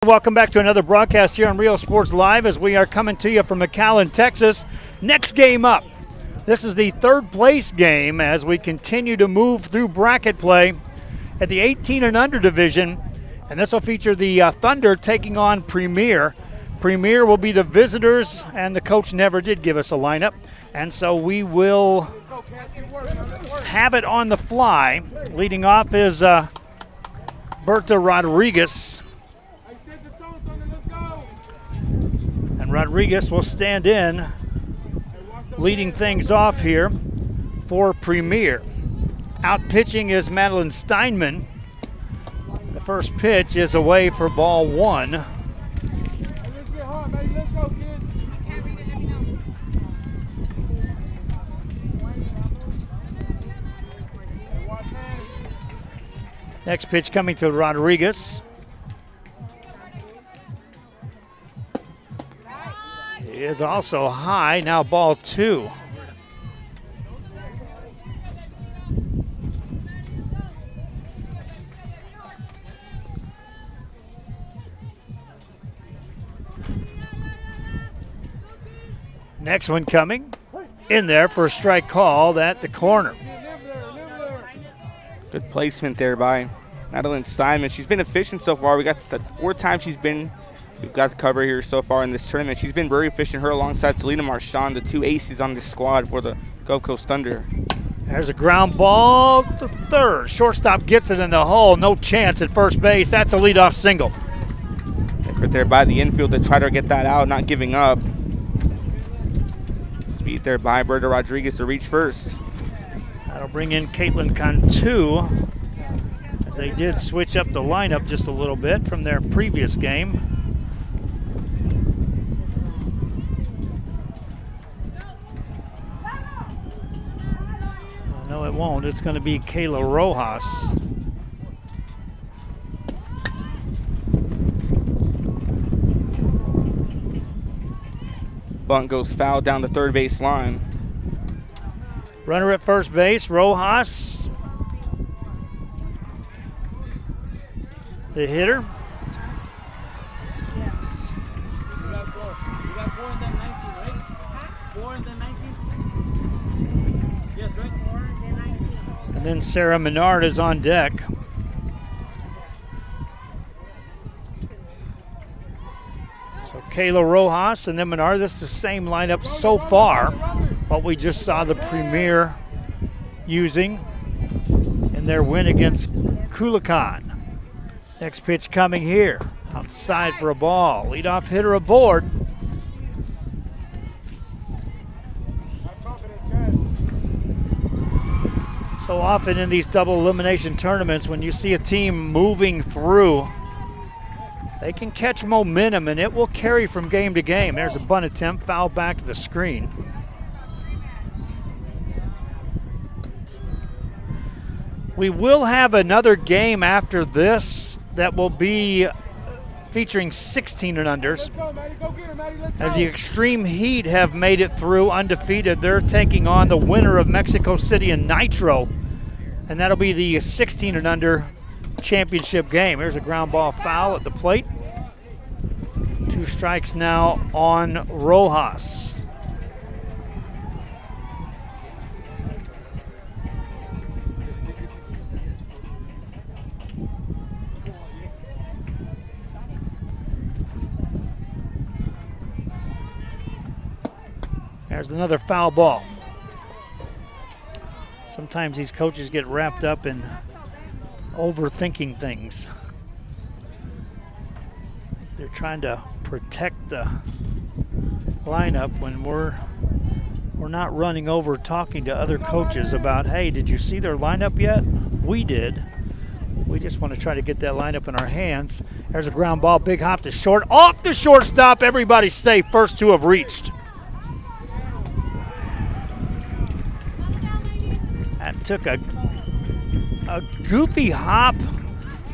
Welcome back to another broadcast here on Real Sports Live as we are coming to you from McAllen, Texas. Next game up. This is the third place game as we continue to move through bracket play at the 18 and under division. And this will feature the Thunder taking on Premier. Premier will be the visitors, and the coach never did give us a lineup. And so we will have it on the fly. Leading off is Berta Rodriguez. And Rodriguez will stand in, leading things off here for Premier. Out pitching is Madeline Steinman. The first pitch is away for ball one. Next pitch coming to Rodriguez. Is also high, now ball two. Next one coming in there for a strike called at the corner. Good placement there by Madeline Steinman. She's been efficient so far. We got the 4 times we've got the cover here so far in this tournament. She's been very efficient, her alongside Selena Marchand, the 2 aces on this squad for the Gulf Coast Thunder. There's a ground ball to third. Shortstop gets it in the hole. No chance at first base. That's a leadoff single. Effort there by the infield to try to get that out, not giving up. Speed there by Berta Rodriguez to reach first. That'll bring in Caitlin Cantu, as they did switch up the lineup just a little bit from their previous game. No, it won't. It's going to be Kayla Rojas. Bunt goes foul down the third base line. Runner at first base, Rojas. The hitter. And then Sarah Menard is on deck. So Kayla Rojas and then Menard. This is the same lineup so far, what we just saw the Premier using in their win against Culiacan. Next pitch coming here. Outside for a ball. Leadoff hitter aboard. So often in these double elimination tournaments, when you see a team moving through, they can catch momentum and it will carry from game to game. There's a bunt attempt, foul back to the screen. We will have another game after this that will be featuring 16 and unders. As the Extreme Heat have made it through undefeated, they're taking on the winner of Mexico City and Nitro. And that'll be the 16 and under championship game. Here's a ground ball foul at the plate. 2 strikes now on Rojas. There's another foul ball. Sometimes these coaches get wrapped up in overthinking things. They're trying to protect the lineup when we're not running over talking to other coaches about, hey, did you see their lineup yet? We did. We just want to try to get that lineup in our hands. There's a ground ball, big hop to short. Off the shortstop, everybody's safe. First 2 have reached. That took a goofy hop,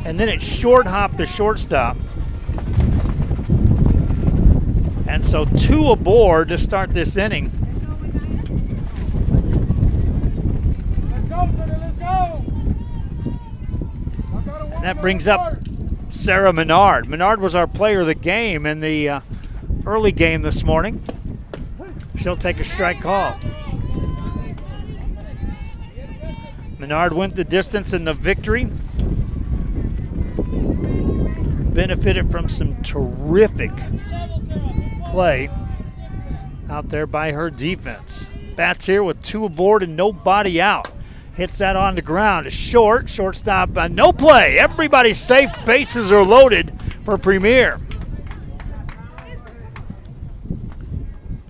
and then it short hopped the shortstop. And so 2 aboard to start this inning. And that brings up Sarah Menard. Menard was our player of the game in the early game this morning. She'll take a strike call. Menard went the distance in the victory. Benefited from some terrific play out there by her defense. Bats here with 2 aboard and nobody out. Hits that on the ground. It's short. Shortstop, no play. Everybody's safe. Bases are loaded for Premier.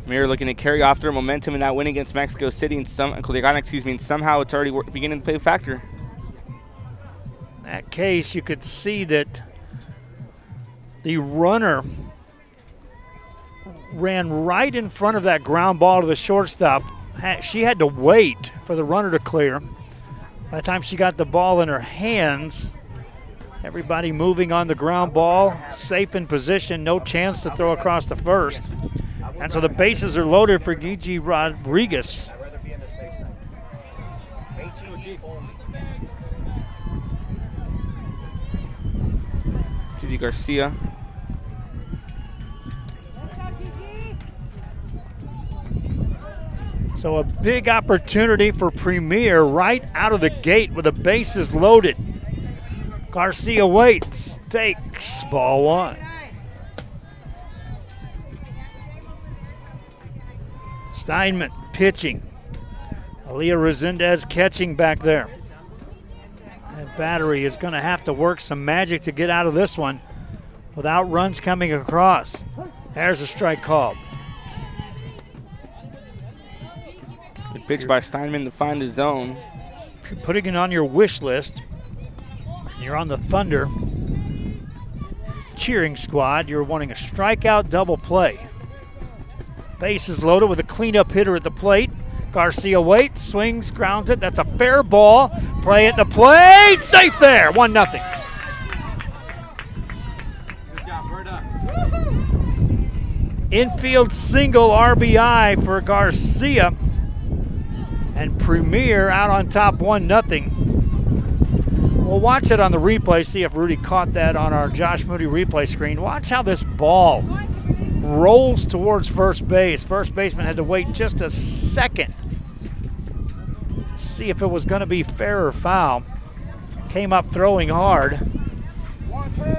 Premier looking to carry off their momentum in that win against Mexico City and somehow it's already beginning to play a factor. In that case, you could see that the runner ran right in front of that ground ball to the shortstop. She had to wait for the runner to clear. By the time she got the ball in her hands, everybody moving on the ground ball, safe in position, no chance to throw across the first. And so the bases are loaded for Gigi Rodriguez. Gigi Garcia. So a big opportunity for Premier right out of the gate with the bases loaded. Garcia waits, takes ball 1. Steinman pitching. Aaliyah Resendez catching back there. That battery is going to have to work some magic to get out of this one without runs coming across. There's a strike called. Good pitch by Steinman to find the zone. If you're putting it on your wish list and you're on the Thunder cheering squad, you're wanting a strikeout double play. Bases loaded with a cleanup hitter at the plate. Garcia waits, swings, grounds it. That's a fair ball. Play at the plate. Safe there. 1-0. Infield single RBI for Garcia. And Premier out on top 1-0. We'll watch it on the replay, see if Rudy caught that on our Josh Moody replay screen. Watch how this ball rolls towards first base. First baseman had to wait just a second to see if it was going to be fair or foul. Came up throwing hard.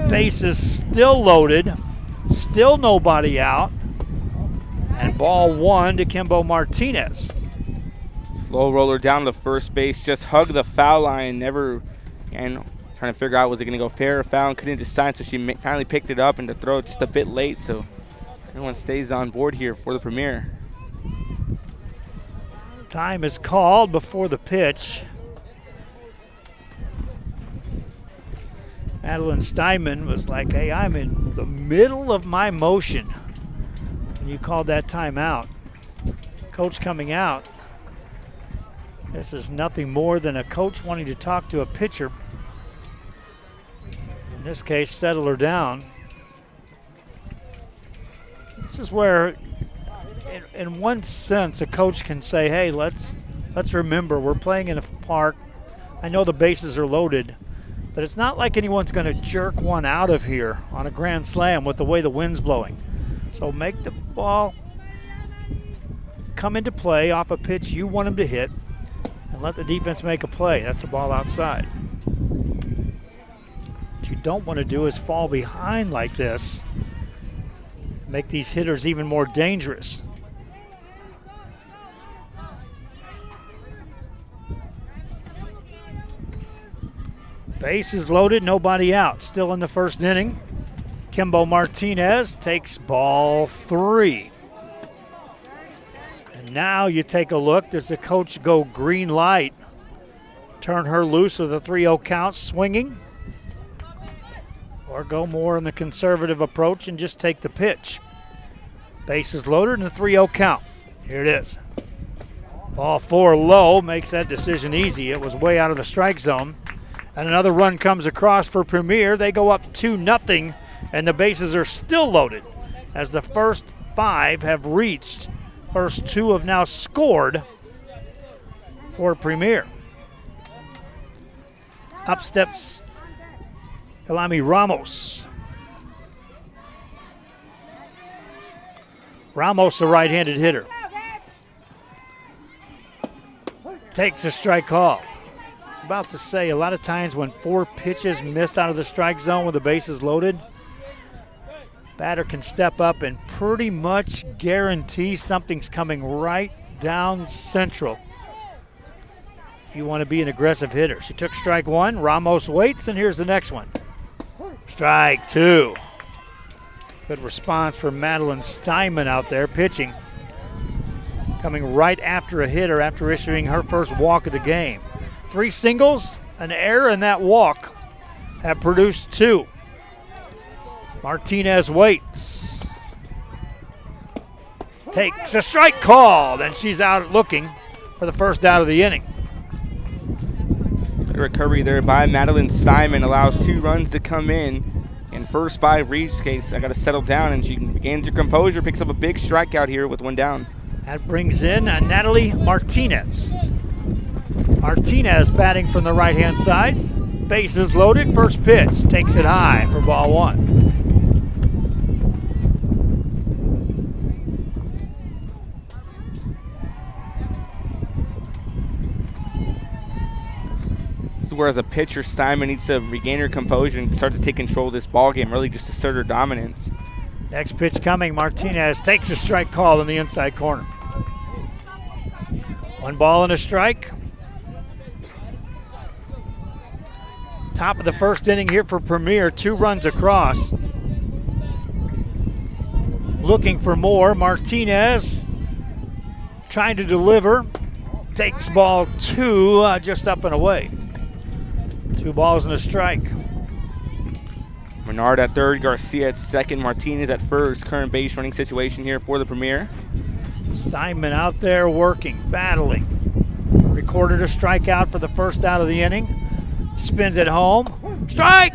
Bases still loaded. Still nobody out. And ball 1 to Kimbo Martinez. Slow roller down to first base. Just hugged the foul line. And trying to figure out was it going to go fair or foul. And couldn't decide, so she finally picked it up and to throw it just a bit late. So everyone stays on board here for the Premier. Time is called before the pitch. Madeline Steinman was like, hey, I'm in the middle of my motion. And you called that timeout. Coach coming out. This is nothing more than a coach wanting to talk to a pitcher. In this case, settle her down. This is where, in one sense, a coach can say, hey, let's remember we're playing in a park. I know the bases are loaded, but it's not like anyone's going to jerk one out of here on a grand slam with the way the wind's blowing. So make the ball come into play off a pitch you want them to hit and let the defense make a play. That's a ball outside. What you don't want to do is fall behind like this. Make these hitters even more dangerous. Base is loaded, nobody out. Still in the first inning. Kimbo Martinez takes ball 3. And now you take a look. Does the coach go green light? Turn her loose with a 3-0 count, swinging? Or go more in the conservative approach and just take the pitch? Base is loaded and a 3-0 count. Here it is. Ball 4 low makes that decision easy. It was way out of the strike zone. And another run comes across for Premier. They go up 2-0, and the bases are still loaded as the first 5 have reached. First 2 have now scored for Premier. Up steps Kalami Ramos. Ramos, a right-handed hitter. Takes a strike call. I was about to say, a lot of times when 4 pitches miss out of the strike zone with the bases loaded, batter can step up and pretty much guarantee something's coming right down central if you want to be an aggressive hitter. She took strike 1. Ramos waits, and here's the next one. Strike 2. Good response from Madeline Steinman out there pitching. Coming right after a hitter after issuing her first walk of the game. 3 singles, an error, and that walk have produced 2. Martinez waits. Takes a strike call, and she's out looking for the first out of the inning. The recovery there by Madeline Steinman allows 2 runs to come in. In first 5 reads case, I got to settle down, and she regains her composure, picks up a big strikeout here with 1 down. That brings in Natalie Martinez. Martinez batting from the right-hand side. Bases loaded, first pitch, takes it high for ball 1. This is where, as a pitcher, Steinman needs to regain her composure and start to take control of this ball game, really just assert her dominance. Next pitch coming, Martinez takes a strike call in the inside corner. 1 ball and a strike. Top of the first inning here for Premier, 2 runs across. Looking for more, Martinez trying to deliver. Takes ball 2, just up and away. 2 balls and a strike. Menard at third, Garcia at second, Martinez at first. Current base running situation here for the Premier. Steinman out there working, battling. Recorded a strikeout for the first out of the inning. Spins it home. Strike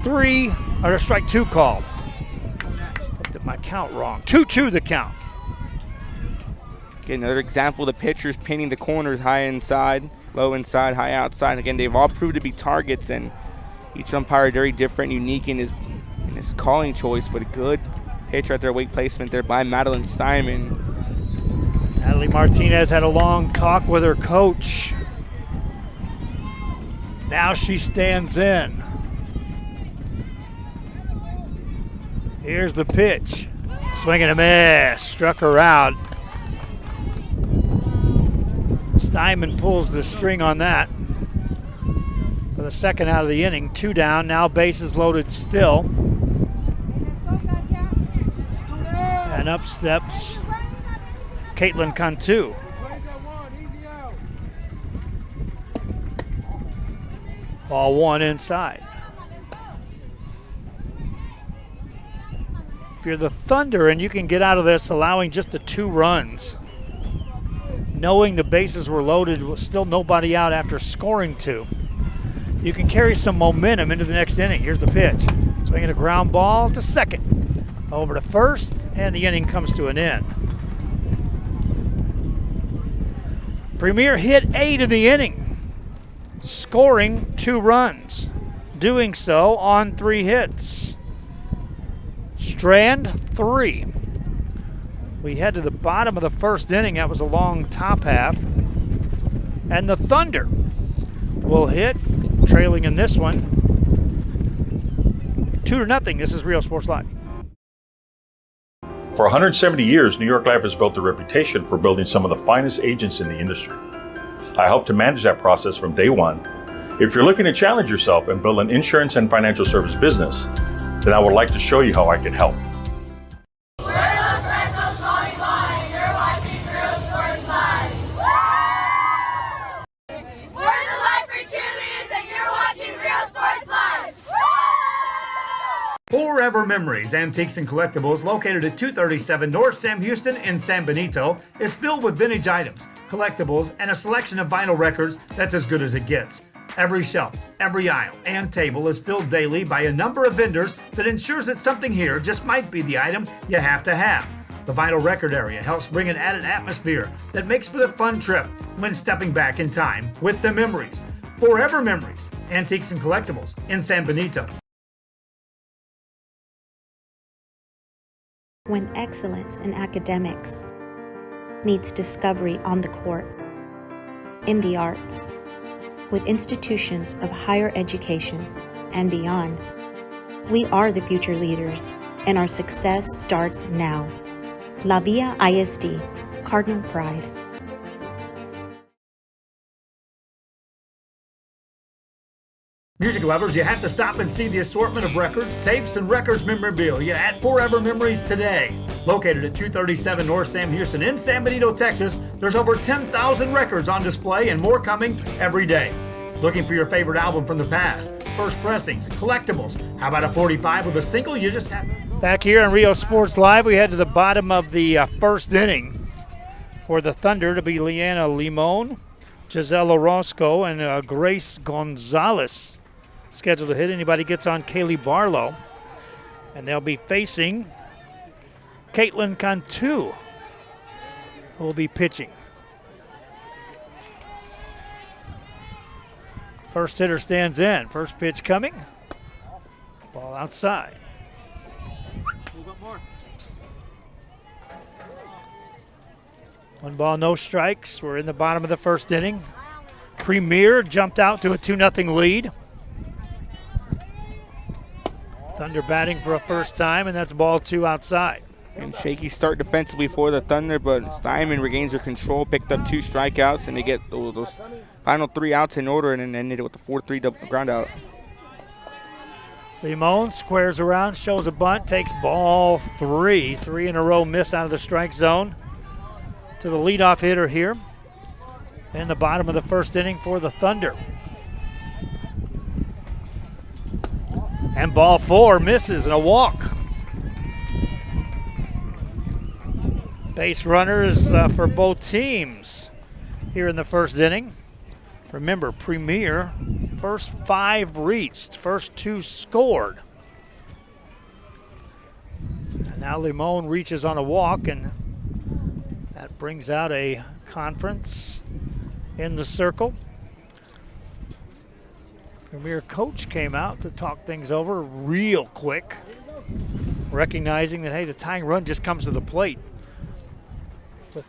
3, or strike 2 called. Looked at my count wrong. 2-2 the count. Again, another example, the pitchers painting the corners high inside, low inside, high outside. Again, they've all proved to be targets, and each umpire very different, unique in his calling choice, but a good pitch right there, weight placement there by Madeline Steinman. Natalie Martinez had a long talk with her coach. Now she stands in. Here's the pitch. Swing and a miss. Struck her out. Steinman pulls the string on that. For the second out of the inning, 2 down, now bases loaded still. And up steps Caitlin Cantu. Ball 1 inside. If you're the Thunder and you can get out of this allowing just the 2 runs, knowing the bases were loaded with still nobody out after scoring 2, you can carry some momentum into the next inning. Here's the pitch. Swinging a ground ball to second. Over to first, and the inning comes to an end. Premier hit 8 in the inning, scoring 2 runs. Doing so on 3 hits. Strand 3. We head to the bottom of the first inning. That was a long top half. And the Thunder will hit, trailing in this one, 2-0. This is Real Sports Live. For 170 years, New York Life has built a reputation for building some of the finest agents in the industry. I helped to manage that process from day one. If you're looking to challenge yourself and build an insurance and financial service business, then I would like to show you how I can help. We're Los Redskins calling by. You're watching Real Sports Live. We're the Life for Cheerleaders and you're watching Real Sports Live. Forever Memories Antiques and Collectibles, located at 237 North Sam Houston in San Benito, is filled with vintage items, collectibles, and a selection of vinyl records that's as good as it gets. Every shelf, every aisle, and table is filled daily by a number of vendors that ensures that something here just might be the item you have to have. The vinyl record area helps bring an added atmosphere that makes for the fun trip when stepping back in time with the memories. Forever Memories Antiques and Collectibles in San Benito. When excellence in academics meets discovery on the court, in the arts, with institutions of higher education and beyond, we are the future leaders, and our success starts now. La Villa ISD, Cardinal Pride. Music lovers, you have to stop and see the assortment of records, tapes, and records memorabilia at Forever Memories today. Located at 237 North Sam Houston in San Benito, Texas, there's over 10,000 records on display and more coming every day. Looking for your favorite album from the past, first pressings, collectibles. How about a 45 with a single you just have? Back here on Rio Sports Live, we head to the bottom of the first inning. For the Thunder to be Leanna Limon, Giselle Orozco, and Grace Gonzalez. Scheduled to hit. Anybody gets on Kaylee Barlow. And they'll be facing Caitlin Cantu, who will be pitching. First hitter stands in. First pitch coming. Ball outside. One ball, no strikes. We're in the bottom of the first inning. Premier jumped out to a 2-0 lead. Thunder batting for a first time, and that's ball 2 outside. And shaky start defensively for the Thunder, but Steinman regains their control, picked up 2 strikeouts, and they get those final 3 outs in order, and then ended it with a 4-3 ground out. Limon squares around, shows a bunt, takes ball 3. 3 in a row miss out of the strike zone. To the leadoff hitter here in the bottom of the first inning for the Thunder. And ball 4 misses and a walk. Base runners for both teams here in the first inning. Remember, Premier, first 5 reached, first 2 scored. And now Limon reaches on a walk, and that brings out a conference in the circle. Premier coach came out to talk things over real quick, recognizing that, hey, the tying run just comes to the plate with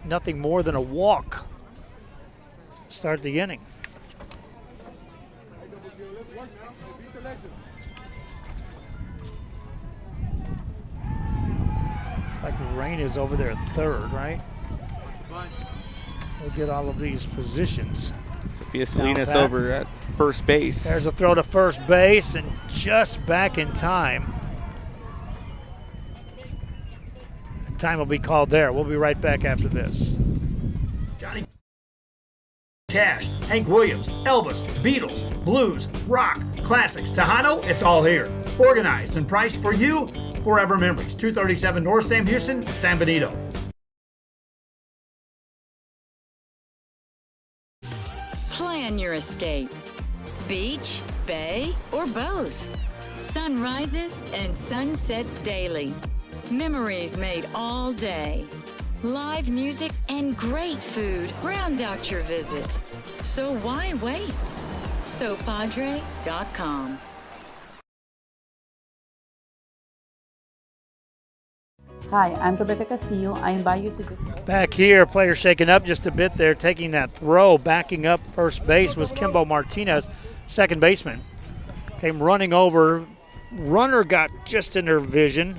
nothing more than a walk to start the inning. Looks like Rain is over there at third, right? We'll get all of these positions. Sophia Salinas over at first base. There's a throw to first base, and just back in time. And time will be called there. We'll be right back after this. Johnny Cash, Hank Williams, Elvis, Beatles, blues, rock, classics, Tejano, it's all here. Organized and priced for you, Forever Memories, 237 North Sam Houston, San Benito. Plan your escape. Beach, bay, or both. Sunrises and sunsets daily. Memories made all day. Live music and great food round out your visit. So why wait? SoPadre.com. Hi, I'm Rebecca Castillo. I invite you to visit. Back here, player shaking up just a bit there, taking that throw. Backing up first base was Kimbo Martinez, second baseman. Came running over. Runner got just in her vision.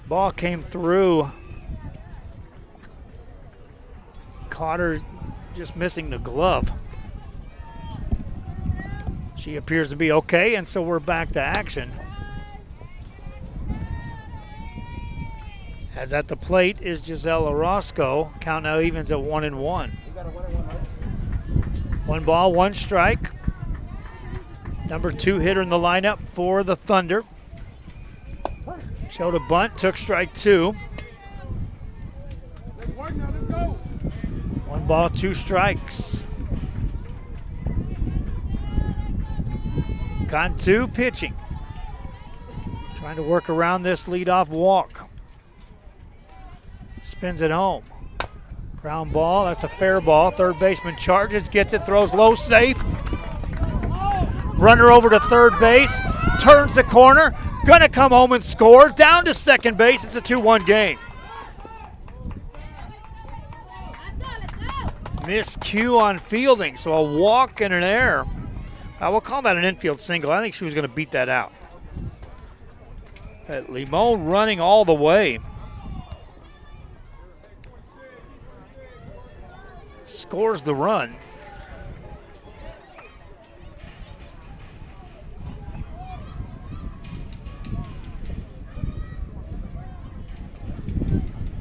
Ball came through. Caught her just missing the glove. She appears to be okay, and so we're back to action. As at the plate is Giselle Orozco. Count now evens at 1-1. 1 ball, 1 strike. Number 2 hitter in the lineup for the Thunder. Showed a bunt, took strike 2. 1 ball, 2 strikes. Cantu pitching. Trying to work around this leadoff walk. Spins it home. Ground ball, that's a fair ball. Third baseman charges, gets it, throws low, safe. Runner over to third base, turns the corner, Gonna come home and score. Down to second base. It's a 2-1 game. Miscue on fielding, so a walk and an error. I will call that an infield single. I think she was going to beat that out. But Limon running all the way. Scores the run.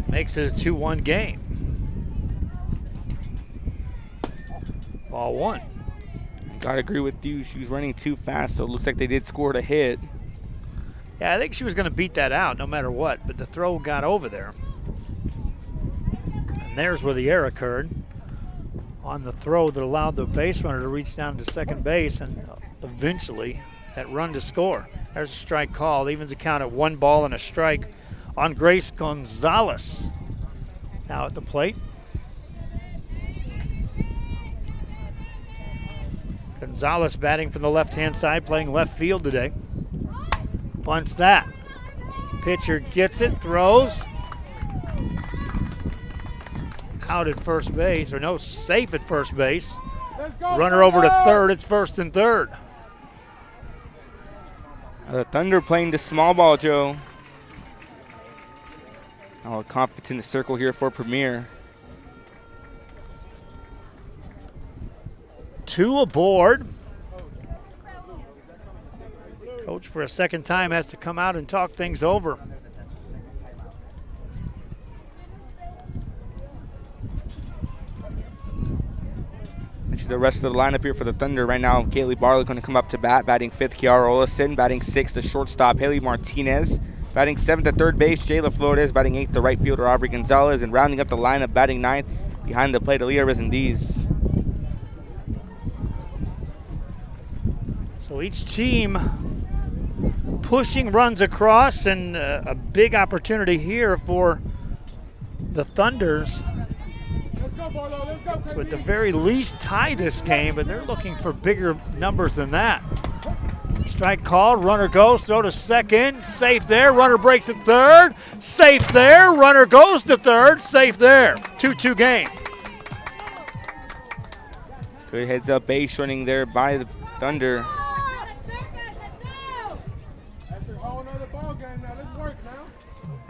Makes it a 2-1 game. Ball one. Gotta agree with you. She was running too fast, so it looks like they did score to hit. Yeah, I think she was going to beat that out no matter what, but the throw got over there. And there's where the error occurred on the throw that allowed the base runner to reach down to second base and eventually that run to score. There's a strike called. Evens the count at 1 ball and a strike on Grace Gonzalez. Now at the plate. Gonzalez batting from the left-hand side, playing left field today. Bunts that. Pitcher gets it, throws. Out at first base, or no, safe at first base. Runner over to third, it's first and third. The Thunder playing the small ball, Joe. Oh, confidence in the circle here for Premier. 2 aboard. Coach for a second time has to come out and talk things over. Actually, the rest of the lineup here for the Thunder right now. Kaylee Barlow going to come up to bat, batting 5th, Kiara Olesen, batting 6th, the shortstop, Haley Martinez, batting 7th at third base, Jayla Flores, batting 8th, the right fielder, Aubrey Gonzalez, and rounding up the lineup, batting 9th, behind the plate, Aaliyah Rezendiz. So each team pushing runs across, and a big opportunity here for the Thunders to at the very least tie this game, but they're looking for bigger numbers than that. Strike called, runner goes, throw to second, safe there, runner breaks at third, safe there, runner goes to third, safe there. 2-2 game. Good heads up base running there by the Thunder.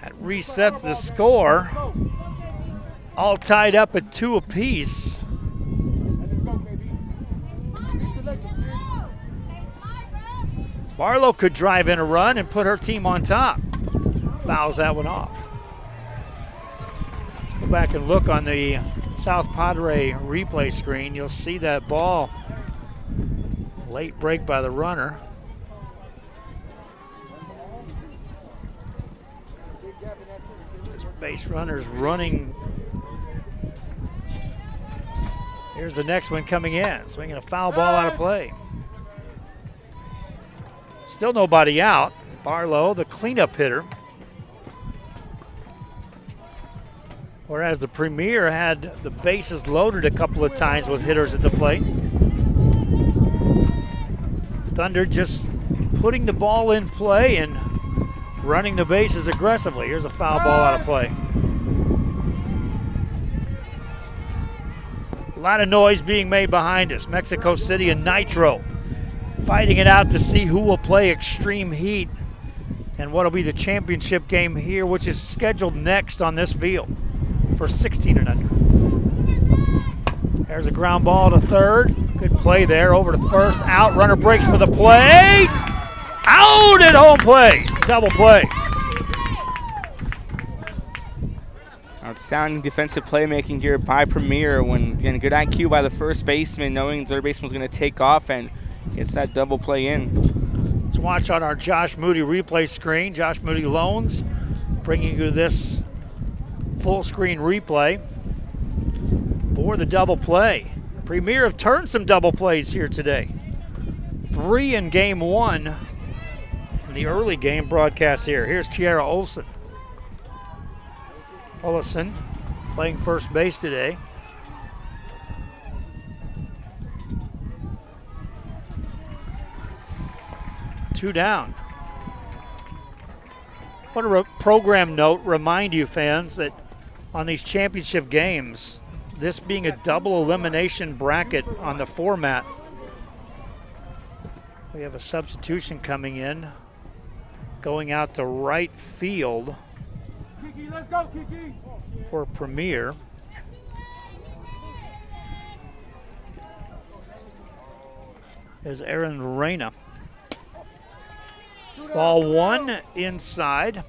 That resets the score. All tied up at 2 apiece. Barlow could drive in a run and put her team on top. Fouls that one off. Let's go back and look on the South Padre replay screen. You'll see that ball. Late break by the runner. This base runner's running. Here's the next one coming in. Swinging a foul ball out of play. Still nobody out. Barlow, the cleanup hitter. Whereas the Premier had the bases loaded a couple of times with hitters at the plate. Thunder just putting the ball in play and running the bases aggressively. Here's a foul ball out of play. A lot of noise being made behind us. Mexico City and Nitro fighting it out to see who will play Extreme Heat and what will be the championship game here, which is scheduled next on this field for 16 and under. There's a ground ball to third. Good play there, over to first, out, runner breaks for the play. Out at home plate, double play. Outstanding defensive playmaking here by Premier. When again, good IQ by the first baseman, knowing the third baseman was going to take off and gets that double play in. Let's watch on our Josh Moody replay screen. Josh Moody Loans bringing you this full screen replay for the double play. Premier have turned some double plays here today. 3 in game 1 in the early game broadcast here. Here's Kiara Olesen playing first base today. Two down. want to program note, remind you fans that on these championship games, this being a double elimination bracket on the format, we have a substitution coming in, going out to right field for Premier. Is Aaron Reyna. Ball one inside.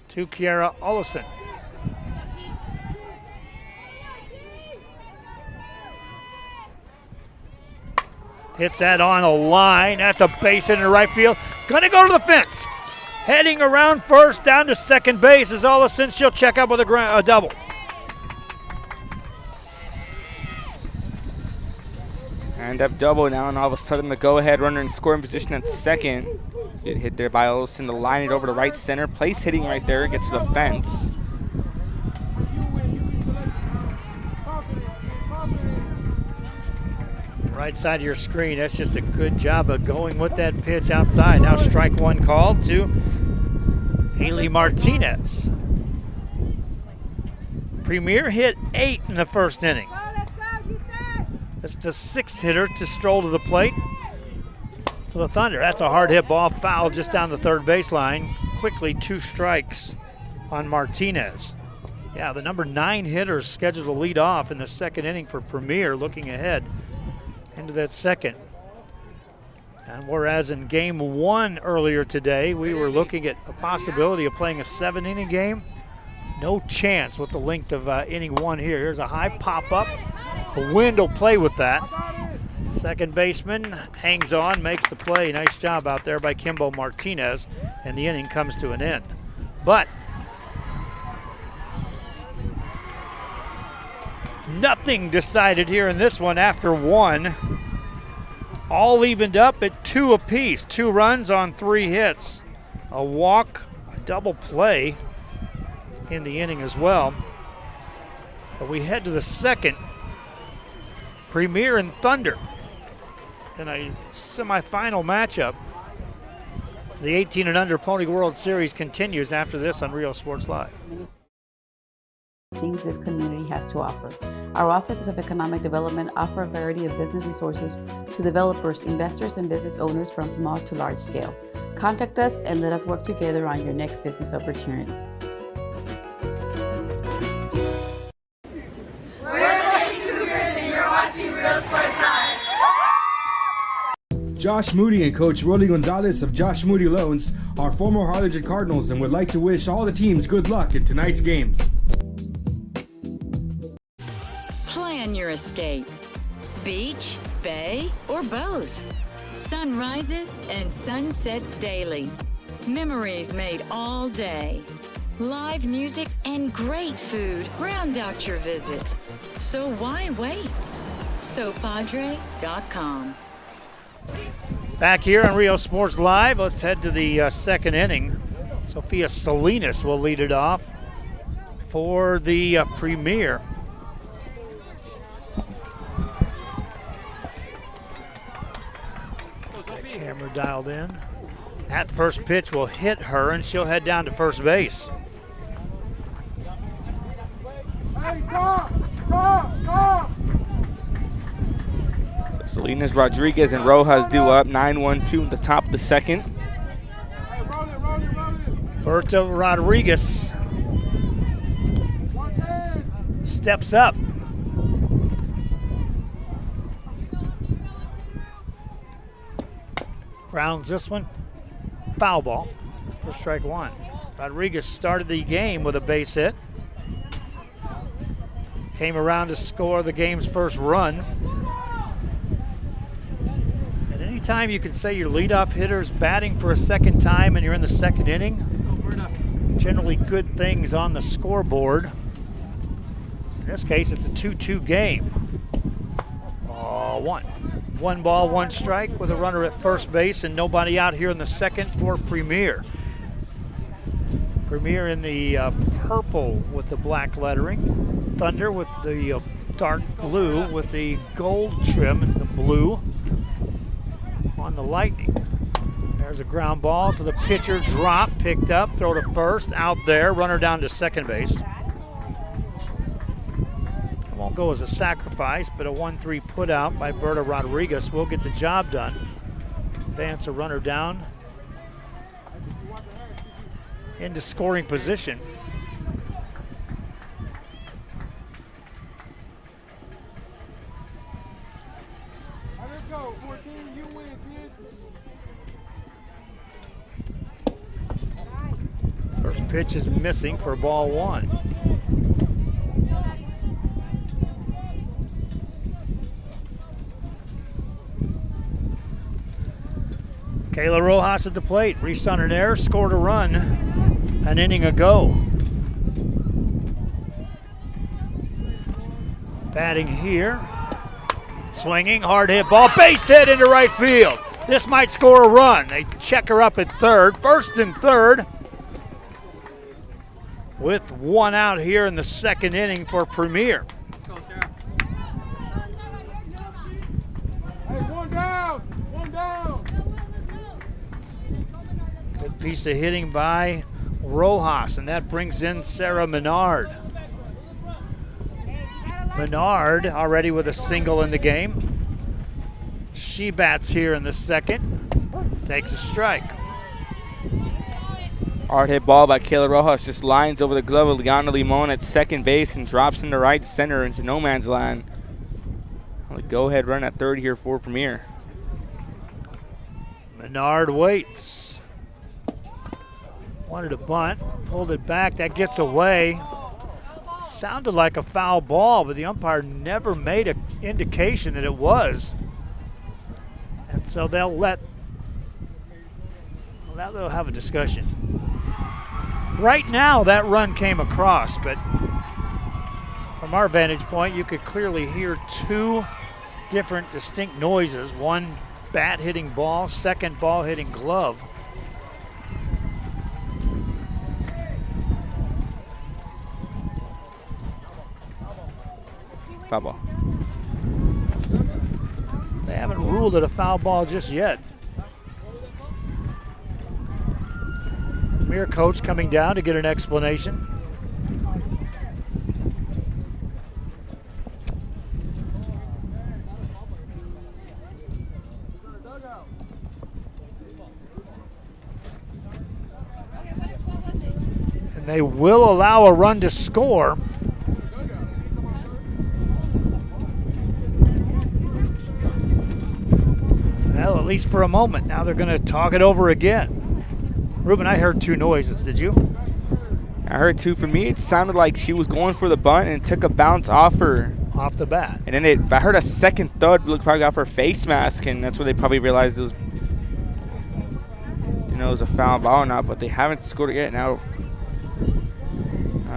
To Kiara Ollison. Hits that on a line. That's a base hit into right field. Gonna go to the fence. Heading around first, down to second base is Ollison. She'll check up with a double. And up double now, and all of a sudden the go-ahead runner in scoring position at second. Get hit there by Ollison to line it over to right center. Place hitting right there, gets to the fence. Right side of your screen, that's just a good job of going with that pitch outside. Now strike one call to Haley Martinez. Premier hit 8 in the first inning. That's the 6th hitter to stroll to the plate for the Thunder. That's a hard hit ball, foul just down the third baseline. Quickly 2 strikes on Martinez. Yeah, the number 9 hitter is scheduled to lead off in the second inning for Premier, looking ahead into that second. And whereas in game 1 earlier today, we were looking at a possibility of playing a 7-inning game, no chance with the length of inning 1 here. Here's a high pop-up. The wind will play with that. Second baseman hangs on, makes the play. Nice job out there by Kimbo Martinez, and the inning comes to an end. But nothing decided here in this one after 1. All evened up at 2 apiece. 2 runs on 3 hits. A walk, a double play in the inning as well. But we head to the second. Premier and Thunder in a semifinal matchup. The 18 and under Pony World Series continues after this on Rio Sports Live. Things this community has to offer. Our offices of economic development offer a variety of business resources to developers, investors, and business owners from small to large scale. Contact us and let us work together on your next business opportunity. Josh Moody and Coach Rolly Gonzalez of Josh Moody Loans are former Harlingen Cardinals and would like to wish all the teams good luck in tonight's games. Plan your escape. Beach, bay, or both. Sunrises and sunsets daily. Memories made all day. Live music and great food round out your visit. So why wait? SoPadre.com. Back here on Rio Sports Live, let's head to the second inning. Sophia Salinas will lead it off for the Premier. Camera dialed in. That first pitch will hit her, and she'll head down to first base. Salinas, Rodriguez, and Rojas due up 9-1-2 at the top of the second. Berta Rodriguez steps up. Grounds this one. Foul ball for strike 1. Rodriguez started the game with a base hit. Came around to score the game's first run. And anytime you can say your leadoff hitter's batting for a second time and you're in the second inning, generally good things on the scoreboard. In this case, it's a 2-2 game. Ball 1. 1 ball, 1 strike with a runner at first base and nobody out here in the second for Premier. Premier in the purple with the black lettering. Thunder with the dark blue with the gold trim and the blue on the Lightning. There's a ground ball to the pitcher, drop, picked up, throw to first, out there, runner down to second base. It won't go as a sacrifice, but a 1-3 put out by Berta Rodriguez will get the job done. Advance a runner down into scoring position. First pitch is missing for ball 1. Kayla Rojas at the plate, reached on an error, scored a run an inning ago. Batting here, swinging, hard hit ball, base hit into right field. This might score a run. They check her up at third, first and third, with one out here in the second inning for Premier. Good piece of hitting by Rojas, and that brings in Sarah Menard. Menard already with a single in the game. She bats here in the second, takes a strike. Hard hit ball by Kayla Rojas, just lines over the glove of Liana Limon at second base and drops into right center into no man's land. A go-ahead run at third here for Premier. Menard waits. Wanted a bunt, pulled it back, that gets away. Sounded like a foul ball, but the umpire never made an indication that it was. And so they'll have a discussion. Right now, that run came across, but from our vantage point, you could clearly hear two different distinct noises. One bat hitting ball, second ball hitting glove. Foul ball. They haven't ruled it a foul ball just yet. Premier coach coming down to get an explanation. And they will allow a run to score. Well, at least for a moment. Now they're going to talk it over again. Ruben, I heard two noises. Did you? I heard two. For me, it sounded like she was going for the bunt and took a bounce off her. Off the bat. And then I heard a second thud, looked probably off her face mask, and that's where they probably realized it was, it was a foul ball or not, but they haven't scored it yet. Now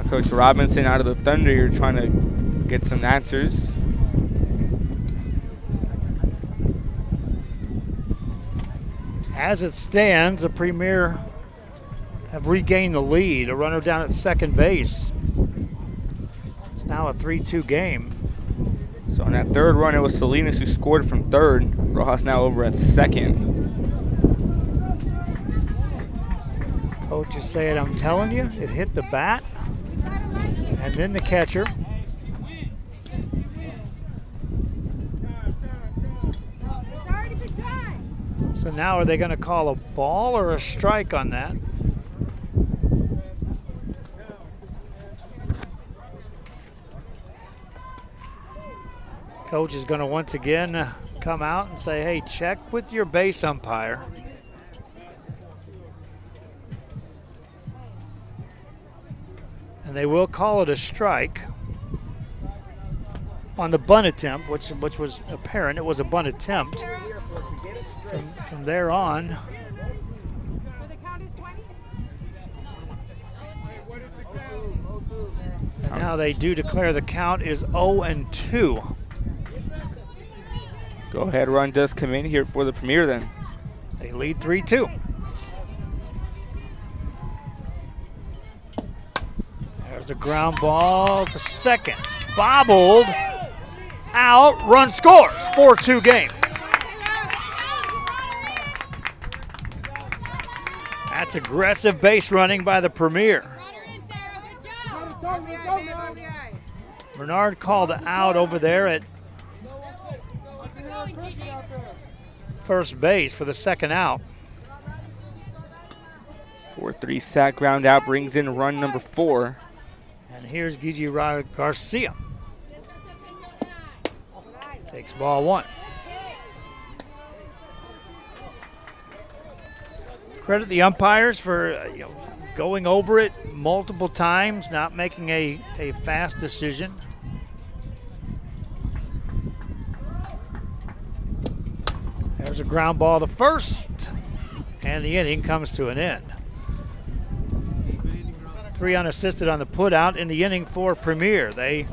Coach Robinson out of the Thunder, you're trying to get some answers. As it stands, the Premier have regained the lead. A runner down at second base. It's now a 3-2 game. So on that third run, it was Salinas who scored from third. Rojas now over at second. Coach is saying, I'm telling you, it hit the bat. And then the catcher. So now are they going to call a ball or a strike on that? Coach is going to once again come out and say, hey, check with your base umpire. And they will call it a strike on the bunt attempt, which was apparent. It was a bunt attempt. From there on. And now they do declare the count is 0-2. Go ahead run does come in here for the Premier then. They lead 3-2. There's a ground ball to second. Bobbled. Out. Run scores. 4-2 game. That's aggressive base running by the Premier. Bernard called out over there at first base for the second out. 4-3 sack ground out brings in run number 4. And here's Gigi Garcia. Takes ball 1. Credit the umpires for going over it multiple times, not making a fast decision. There's a ground ball to first, and the inning comes to an end. 3 unassisted on the putout in the inning for Premier. They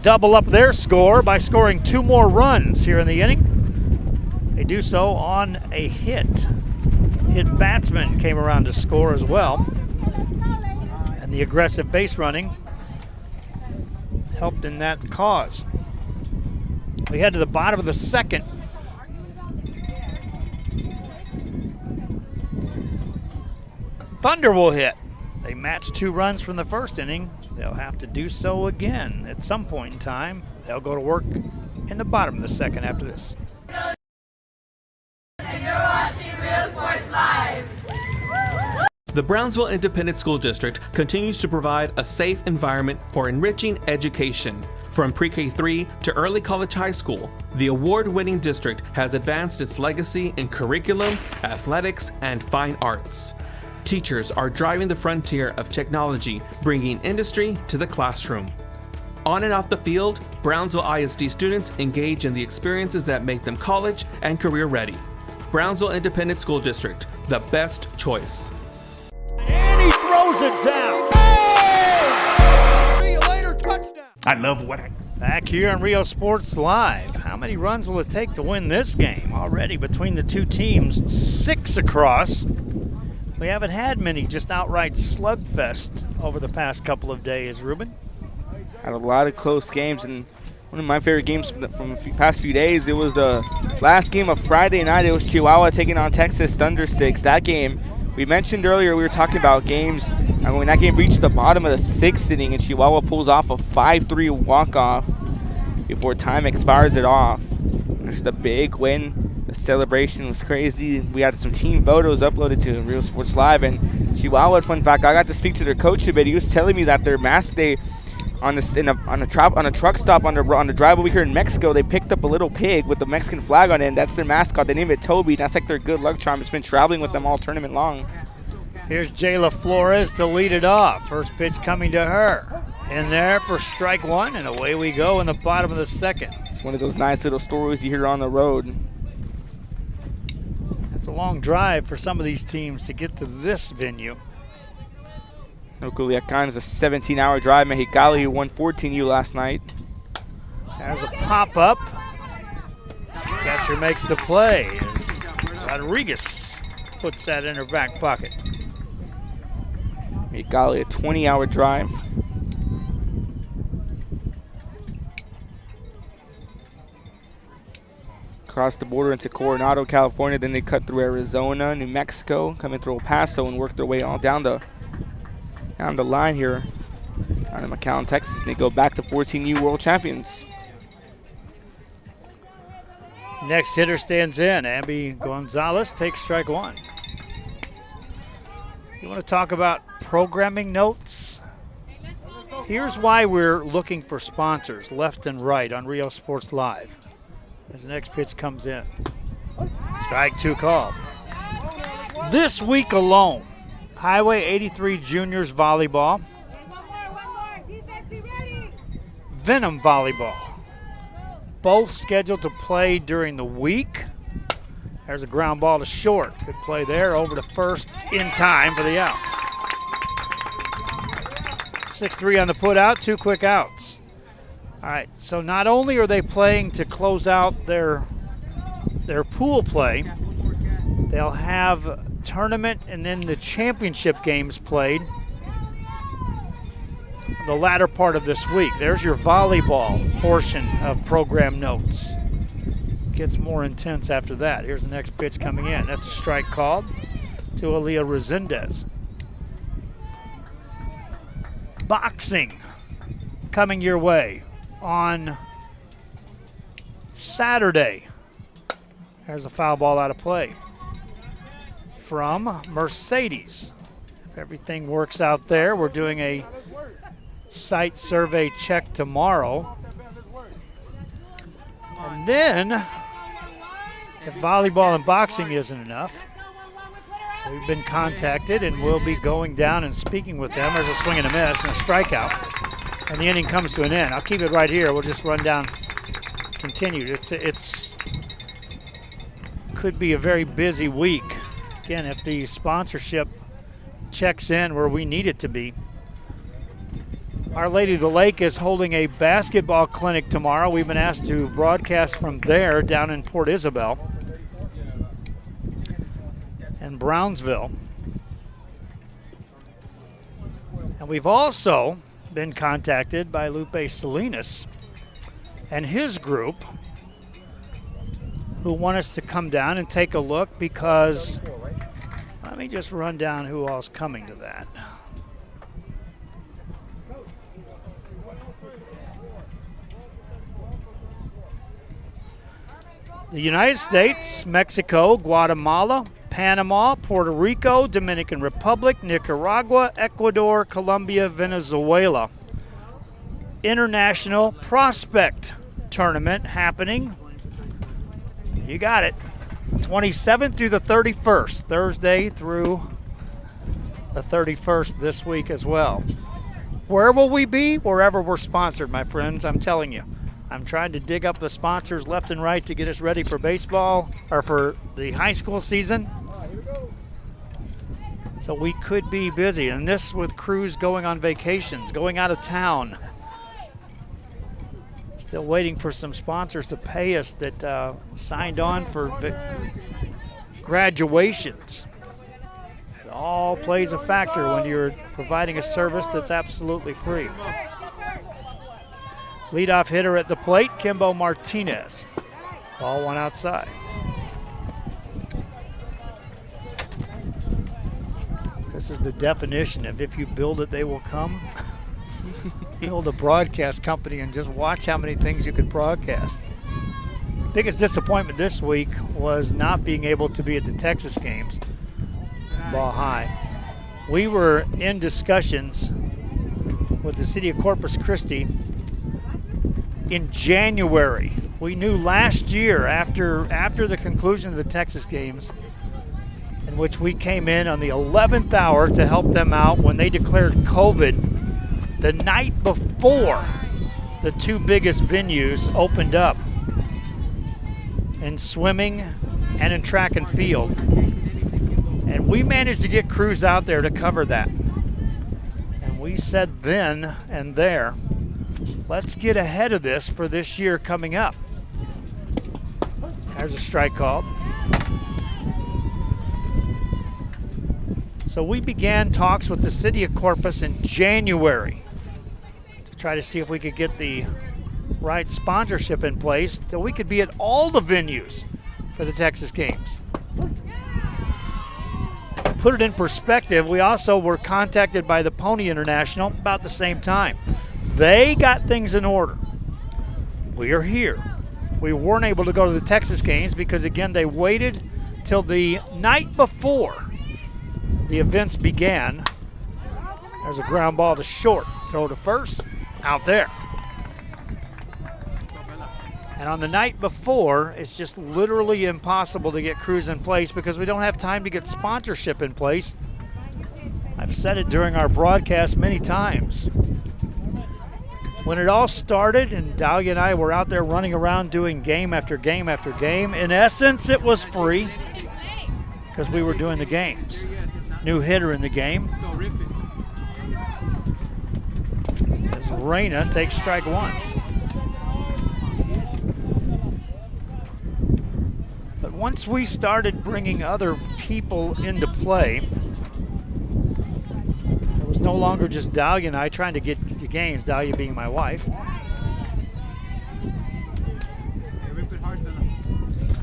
double up their score by scoring 2 more runs here in the inning. They do so on a hit. Hit batsman came around to score as well. And the aggressive base running helped in that cause. We head to the bottom of the second. Thunder will hit. They matched 2 runs from the first inning. They'll have to do so again at some point in time. They'll go to work in the bottom of the second after this. And you're watching Real Sports Live. The Brownsville Independent School District continues to provide a safe environment for enriching education. From pre-K3 to early college high school, the award-winning district has advanced its legacy in curriculum, athletics, and fine arts. Teachers are driving the frontier of technology, bringing industry to the classroom. On and off the field, Brownsville ISD students engage in the experiences that make them college and career ready. Brownsville Independent School District, the best choice. And he throws it down. Oh! See you later, touchdown. I love what I... Back here on Rio Sports Live. How many runs will it take to win this game? Already between the two teams, 6 across. We haven't had many just outright slugfest over the past couple of days, Ruben. Had a lot of close games, and one of my favorite games from the past few days, it was the last game of Friday night. It was Chihuahua taking on Texas Thundersticks. That game, we mentioned earlier, we were talking about games, and when that game reached the bottom of the 6th inning and Chihuahua pulls off a 5-3 walk-off before time expires it off. It's the big win. The celebration was crazy. We had some team photos uploaded to Real Sports Live, and Chihuahua, fun fact, I got to speak to their coach a bit. He was telling me that their mask day on a truck stop on the drive over here in Mexico, they picked up a little pig with the Mexican flag on it, and that's their mascot. They named it Toby. That's like their good luck charm. It's been traveling with them all tournament long. Here's Jayla Flores to lead it off. First pitch coming to her. In there for strike 1, and away we go in the bottom of the second. It's one of those nice little stories you hear on the road. It's a long drive for some of these teams to get to this venue. No, Culiacan is a 17-hour drive. Mexicali won 14U last night. There's a pop-up. Catcher makes the play as Rodriguez puts that in her back pocket. Mexicali, a 20-hour drive. Across the border into Coronado, California. Then they cut through Arizona, New Mexico, coming through El Paso, and work their way all down the line here down in McAllen, Texas. And they go back to 14U world champions. Next hitter stands in. Abby Gonzalez takes strike 1. You want to talk about programming notes? Here's why we're looking for sponsors left and right on Rio Sports Live. As the next pitch comes in. Strike 2 called. This week alone, Highway 83 Juniors Volleyball, Venom Volleyball, both scheduled to play during the week. There's a ground ball to short. Good play there, over to first in time for the out. 6-3 on the put out, 2 quick outs. All right, so not only are they playing to close out their pool play, they'll have tournament and then the championship games played the latter part of this week. There's your volleyball portion of program notes. Gets more intense after that. Here's the next pitch coming in. That's a strike called. to Aaliyah Resendez. Boxing coming your way on Saturday. There's a foul ball out of play from Mercedes. If everything works out there, we're doing a site survey check tomorrow. And then, if volleyball and boxing isn't enough, we've been contacted and we'll be going down and speaking with them. There's a swing and a miss and a strikeout, and the inning comes to an end. I'll keep it right here. We'll just run down, continued. It's could be a very busy week. Again, if the sponsorship checks in where we need it to be. Our Lady of the Lake is holding a basketball clinic tomorrow. We've been asked to broadcast from there down in Port Isabel and Brownsville. And we've also been contacted by Lupe Salinas and his group, who want us to come down and take a look, because let me just run down who all's coming to that. The United States, Mexico, Guatemala, Panama, Puerto Rico, Dominican Republic, Nicaragua, Ecuador, Colombia, Venezuela. International Prospect Tournament happening. You got it. 27th through the 31st, Thursday through the 31st this week as well. Where will we be? Wherever we're sponsored, my friends, I'm telling you. I'm trying to dig up the sponsors left and right to get us ready for baseball, or for the high school season. So we could be busy, and this with crews going on vacations, going out of town. Still waiting for some sponsors to pay us that signed on for graduations. It all plays a factor when you're providing a service that's absolutely free. Leadoff hitter at the plate, Kimbo Martinez. Ball one outside. This is the definition of if you build it, they will come. Build a broadcast company and just watch how many things you could broadcast. Biggest disappointment this week was not being able to be at the Texas games. It's ball high. We were in discussions with the city of Corpus Christi in January. We knew last year after the conclusion of the Texas games, in which we came in on the 11th hour to help them out when they declared COVID the night before the two biggest venues opened up, in swimming and in track and field. And we managed to get crews out there to cover that. And we said then and there, let's get ahead of this for this year coming up. There's a strike called. So we began talks with the city of Corpus in January to try to see if we could get the right sponsorship in place so we could be at all the venues for the Texas games. To put it in perspective, we also were contacted by the Pony International about the same time. They got things in order. We are here. We weren't able to go to the Texas games because, again, they waited till the night before the events began. There's a ground ball to short. Throw to first. Out there. And on the night before, it's just literally impossible to get crews in place because we don't have time to get sponsorship in place. I've said it during our broadcast many times. When it all started and Dahlia and I were out there running around doing game after game after game, in essence it was free because we were doing the games. New hitter in the game. As Reyna takes strike one. But once we started bringing other people into play, it was no longer just Dahlia and I trying to get the games, Dahlia being my wife.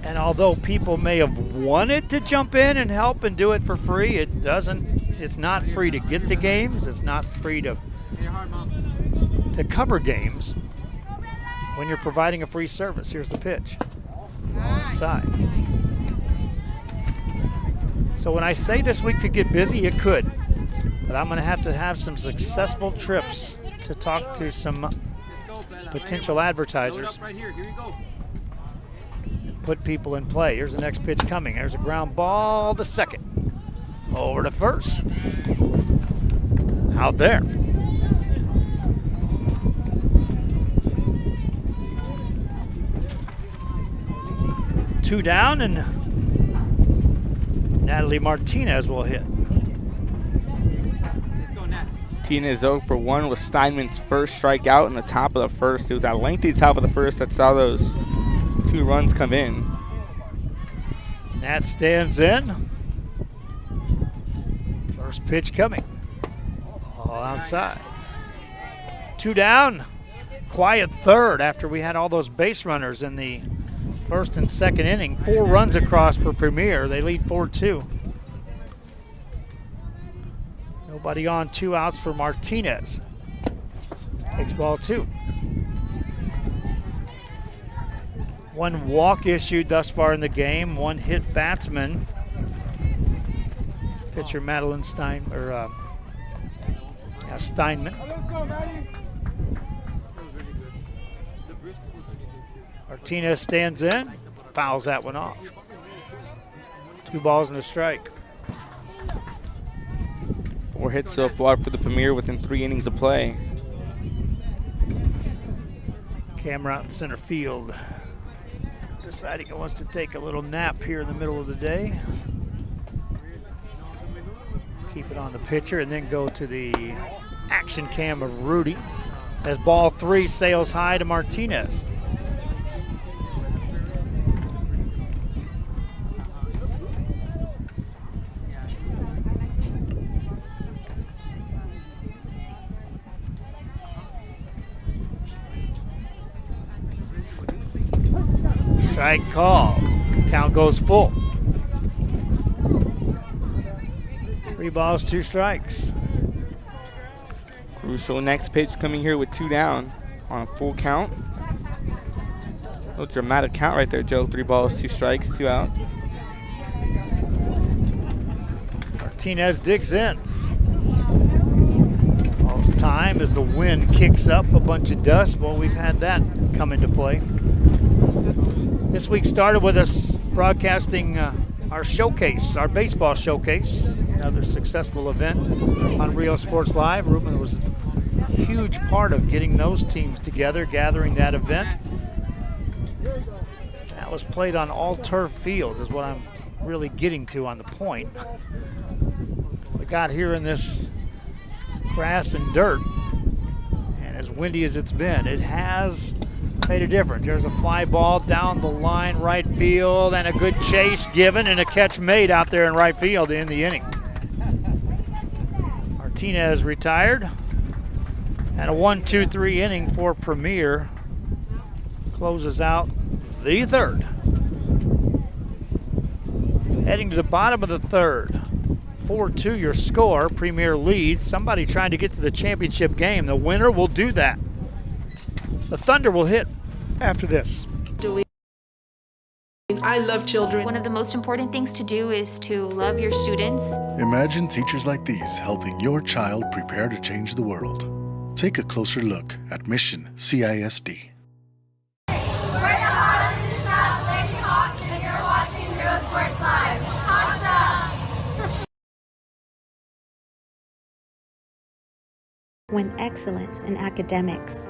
And although people may have wanted to jump in and help and do it for free, it's not free to get to games. It's not free to cover games when you're providing a free service. Here's the pitch. Inside. So when I say this week could get busy, it could. But I'm going to have some successful trips to talk to some potential advertisers. Put people in play. Here's the next pitch coming. There's a ground ball to second. Over to first. Out there. Two down, and Natalie Martinez will hit. Martinez 0 for 1 with Steinman's first strikeout in the top of the first. It was that lengthy top of the first that saw those 2 runs come in. Nat stands in. First pitch coming. All outside. 2 down. Quiet third after we had all those base runners in the first and second inning. 4 runs across for Premier. They lead 4-2. Nobody on, 2 outs for Martinez. Takes ball 2. 1 walk issued thus far in the game. 1 hit batsman. Pitcher Madeline Steinman. Martinez stands in, fouls that one off. 2 balls and a strike. 4 hits so far for the Premier within 3 innings of play. Camera out in center field. Deciding he wants to take a little nap here in the middle of the day. Keep it on the pitcher and then go to the action cam of Rudy as ball 3 sails high to Martinez. Strike call. Count goes full. 3 balls, 2 strikes. Crucial next pitch coming here with 2 down on a full count. A little dramatic count right there, Joe. 3 balls, 2 strikes, 2 out. Martinez digs in. All's time as the wind kicks up a bunch of dust. Well, we've had that come into play. This week started with us broadcasting our showcase, our baseball showcase, another successful event on Rio Sports Live. Ruben was a huge part of getting those teams together, gathering that event. That was played on all turf fields is what I'm really getting to on the point. We got here in this grass and dirt, and as windy as it's been, it has made a difference. There's a fly ball down the line, right field, and a good chase given and a catch made out there in right field to end the inning. Martinez retired, and a 1-2-3 inning for Premier closes out the third. Heading to the bottom of the third. 4-2 your score. Premier leads. Somebody trying to get to the championship game. The winner will do that. The Thunder will hit after this. I love children. One of the most important things to do is to love your students. Imagine teachers like these helping your child prepare to change the world. Take a closer look at Mission CISD. We're the Harlingen South Lady Hawks, and you're watching Rio Sports Live. Awesome! When excellence in academics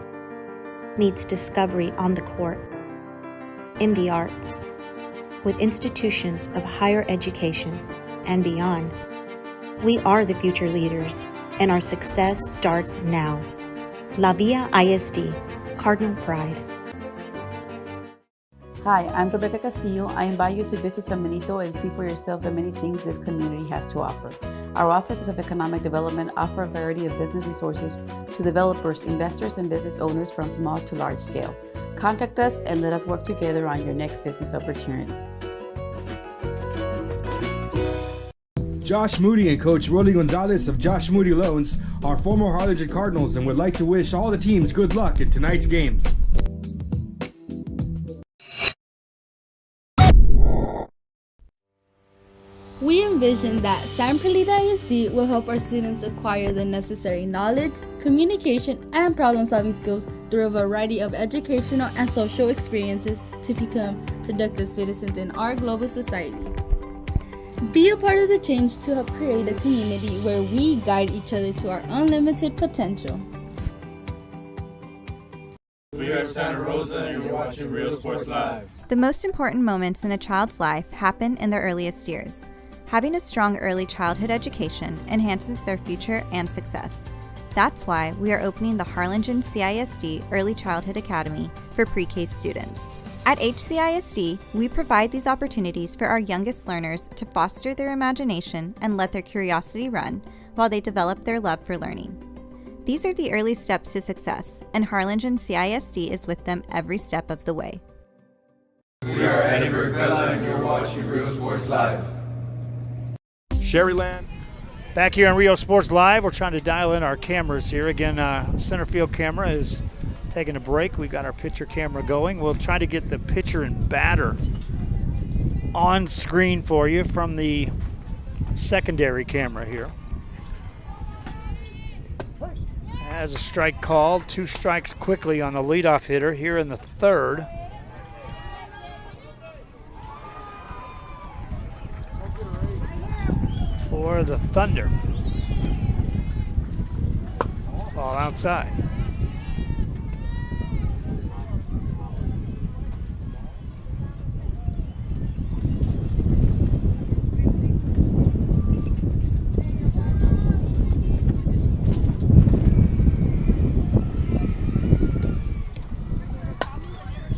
meets discovery on the court, in the arts, with institutions of higher education and beyond, we are the future leaders, and our success starts now. La Villa ISD, Cardinal Pride. Hi, I'm Rebecca Castillo. I invite you to visit San Benito and see for yourself the many things this community has to offer. Our offices of economic development offer a variety of business resources to developers, investors, and business owners from small to large scale. Contact us and let us work together on your next business opportunity. Josh Moody and Coach Rolly Gonzalez of Josh Moody Loans are former Harlingen Cardinals and would like to wish all the teams good luck in tonight's games. We envision that San Perlita ISD will help our students acquire the necessary knowledge, communication, and problem-solving skills through a variety of educational and social experiences to become productive citizens in our global society. Be a part of the change to help create a community where we guide each other to our unlimited potential. We are Santa Rosa and you're watching Real Sports Live. The most important moments in a child's life happen in their earliest years. Having a strong early childhood education enhances their future and success. That's why we are opening the Harlingen CISD Early Childhood Academy for pre-K students. At HCISD, we provide these opportunities for our youngest learners to foster their imagination and let their curiosity run while they develop their love for learning. These are the early steps to success, and Harlingen CISD is with them every step of the way. We are Eddie Burkella and you're watching Real Sports Live. Sherryland. Back here on Rio Sports Live, we're trying to dial in our cameras here. Again, center field camera is taking a break. We've got our pitcher camera going. We'll try to get the pitcher and batter on screen for you from the secondary camera here. As a strike called, 2 strikes quickly on the leadoff hitter here in the third. For the Thunder. Ball outside.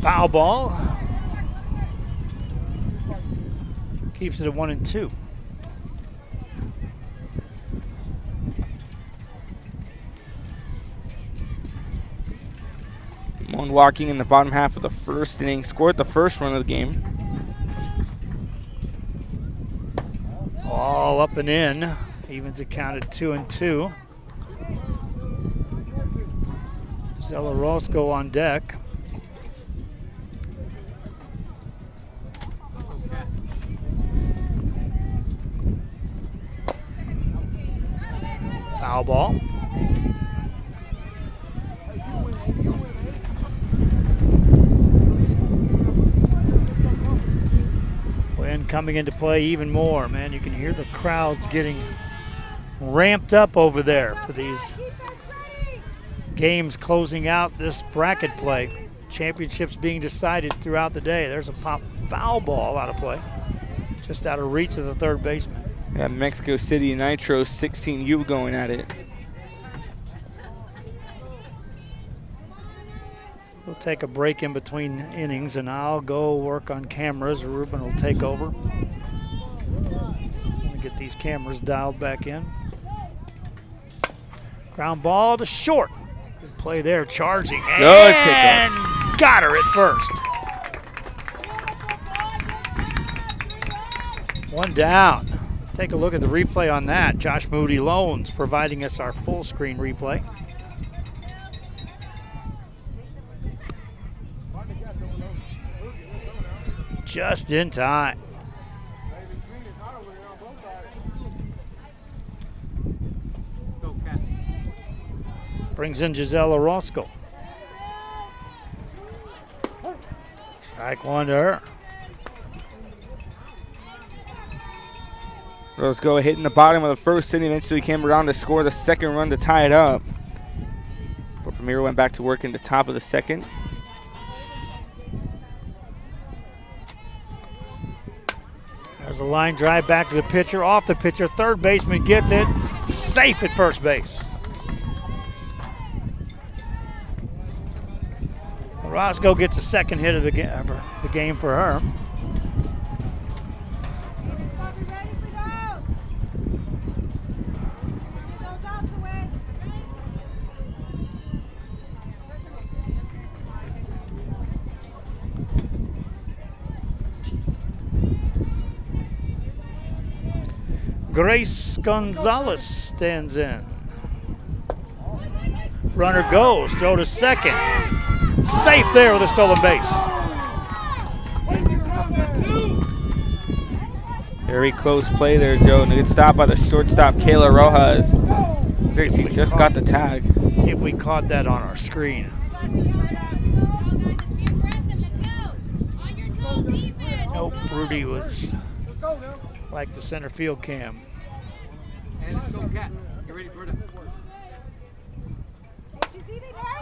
Foul ball. Keeps it at 1-2. Moan walking in the bottom half of the first inning, scored the first run of the game. All up and in. Evens it count at 2-2. Zella Roscoe on deck. Foul ball. Wind coming into play even more, man. You can hear the crowds getting ramped up over there for these games closing out this bracket play. Championships being decided throughout the day. There's a pop foul ball out of play, just out of reach of the third baseman. Yeah, Mexico City Nitro 16U going at it. We'll take a break in between innings, and I'll go work on cameras. Ruben will take over. Get these cameras dialed back in. Ground ball to short. Good play there, charging. Good and pickup. Got her at first. One down. Let's take a look at the replay on that. Josh Moody Loans providing us our full screen replay. Just in time. Brings in Giselle Orozco. Strike one to her. Orozco hitting the bottom of the first inning, eventually came around to score the second run to tie it up. But Premier went back to work in the top of the second. There's a line drive back to the pitcher, off the pitcher. Third baseman gets it, safe at first base. Orozco gets the second hit of the game for her. Grace Gonzalez stands in. Runner goes, throw to second. Safe there with a stolen base. Very close play there, Joe. And a good stop by the shortstop, Kayla Rojas. She just got the tag. See if we caught that on our screen. Nope, Rudy was like the center field cam.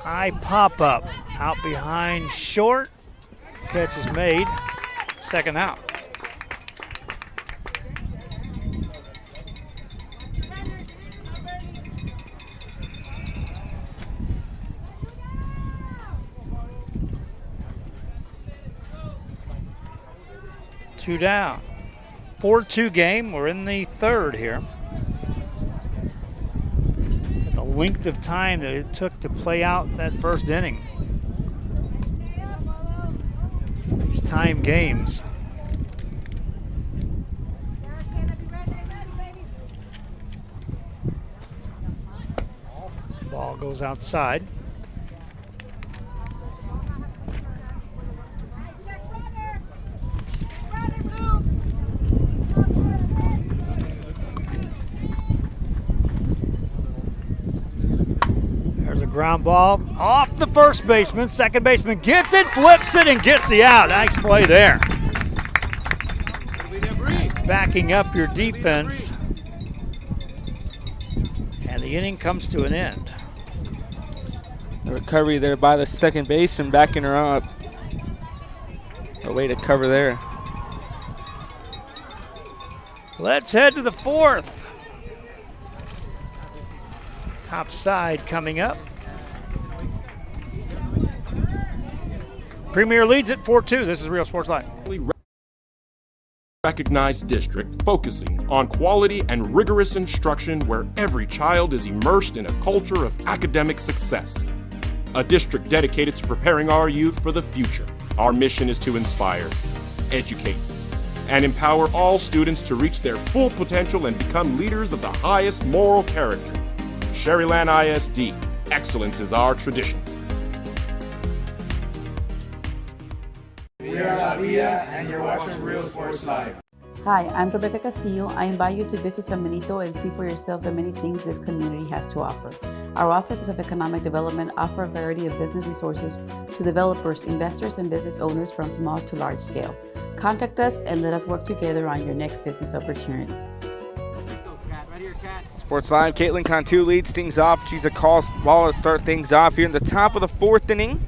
High pop up, out behind short. Catch is made, second out. Two down. 4-2 game. We're in the third here. And the length of time that it took to play out that first inning. These time games. Ball goes outside. Ground ball off the first baseman. Second baseman gets it, flips it, and gets the out. Nice play there. It's backing up your defense. And the inning comes to an end. The recovery there by the second baseman, backing her up. A way to cover there. Let's head to the fourth. Top side coming up. Premier leads at 4-2. This is Real Sports Live. Recognized district focusing on quality and rigorous instruction where every child is immersed in a culture of academic success. A district dedicated to preparing our youth for the future. Our mission is to inspire, educate, and empower all students to reach their full potential and become leaders of the highest moral character. Sherryland ISD, excellence is our tradition. We are La Villa, and you're watching Real Sports Live. Hi, I'm Rebecca Castillo. I invite you to visit San Benito and see for yourself the many things this community has to offer. Our offices of economic development offer a variety of business resources to developers, investors, and business owners from small to large scale. Contact us and let us work together on your next business opportunity. Sports Live, Caitlin Cantu leads things off. She's a call ball to start things off here in the top of the fourth inning.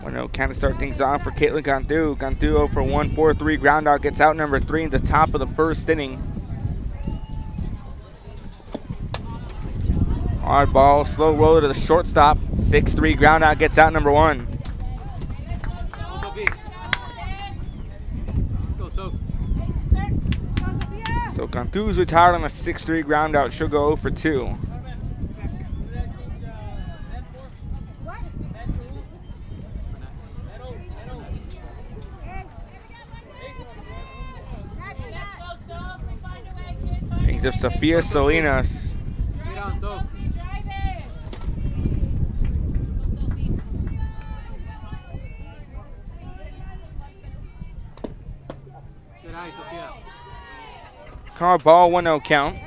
1-0 count to start things off for Caitlin Cantu. Cantu 0 for 1, 4-3 ground out, gets out number 3 in the top of the first inning. Hard ball, slow roller to the shortstop. 6-3 ground out, gets out number 1. So Cantu's retired on a 6-3 ground out. She'll go 0 for 2. Brings up Sofia Salinas. Car ball, 1-0 count.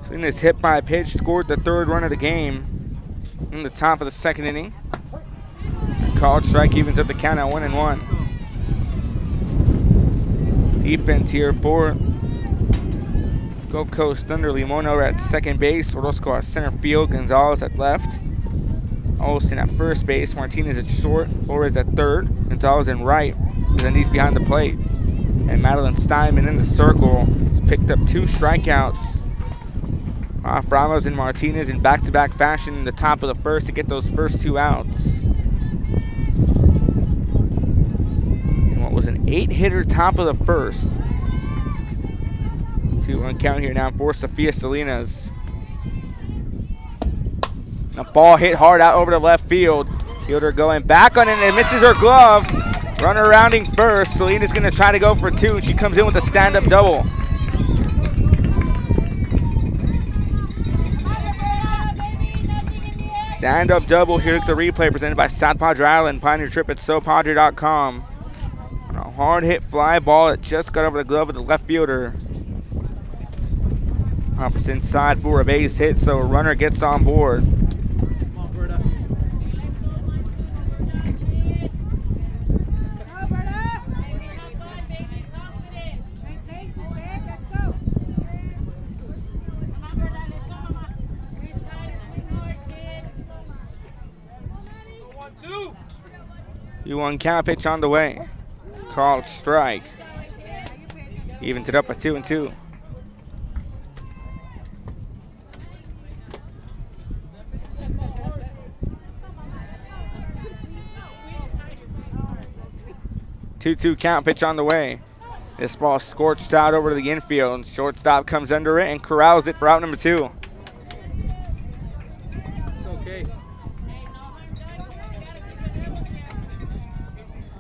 Salinas hit by a pitch, scored the third run of the game in the top of the second inning. Called strike evens up the count at 1-1. Defense here for Gulf Coast Thunder. Limono at second base, Orozco at center field, Gonzalez at left, Olsen at first base, Martinez at short, Flores at third, Gonzalez in right, Zendiz behind the plate. And Madeline Steinman in the circle has picked up 2 strikeouts off Ramos and Martinez in back-to-back fashion in the top of the first to get those first 2 outs. And what was an 8-hitter top of the first. 2-1 count here now for Sofia Salinas. The ball hit hard out over the left field. Fielder going back on it and misses her glove. Runner rounding first. Selena's going to try to go for two. She comes in with a stand-up double. Stand-up double here at the replay presented by South Padre Island. Find your trip at SoPadre.com. A hard hit fly ball that just got over the glove of the left fielder. Hops inside for a base hit, so a runner gets on board. You 1 count, pitch on the way. Called strike. Evens it up at 2-2. Two count, pitch on the way. This ball scorched out over to the infield. Shortstop comes under it and corrals it for out number 2.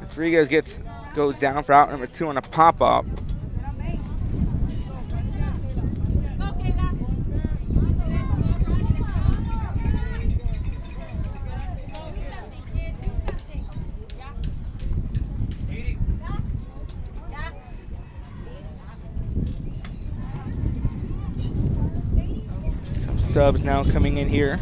Rodriguez goes down for out number 2 on a pop-up. Some subs now coming in here.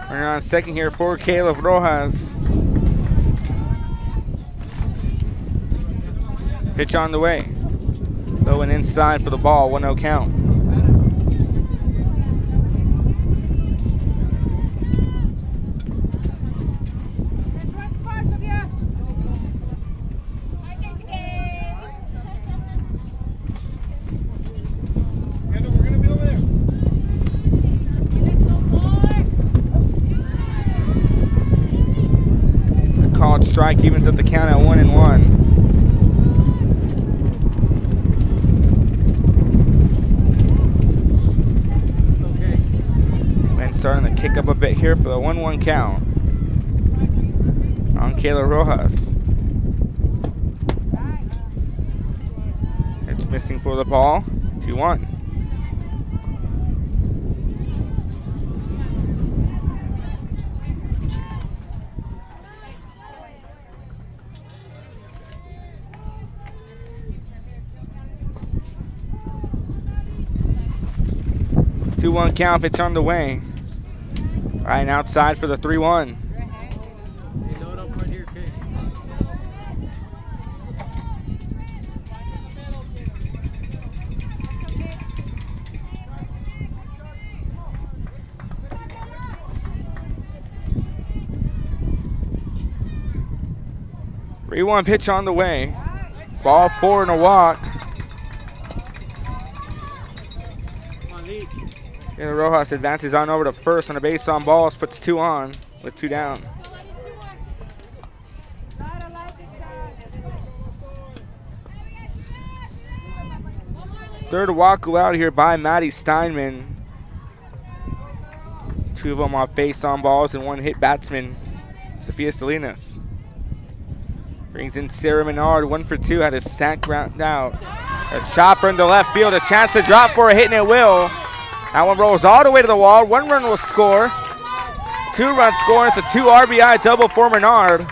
Runner on second here for Caleb Rojas. Pitch on the way. Low and inside for the ball, 1-0 count. Strike evens up the count at 1-1. And starting to kick up a bit here for the 1-1 count on Kayla Rojas. It's missing for the ball. 2-1. One count, pitch on the way. Right outside for the 3-1. Three-1 pitch on the way. Ball 4 and a walk. Rojas advances on over to first on a base on balls, puts 2 on with 2 down. Third walk allowed here by Maddie Steinman. 2 of them off base on balls and 1 hit batsman, Sophia Salinas. Brings in Sarah Menard, 1 for 2, had a sack ground out. A chopper into left field, a chance to drop for a hit, and it will. That one rolls all the way to the wall. 1 run will score. 2-run score. It's a 2 RBI double for Menard.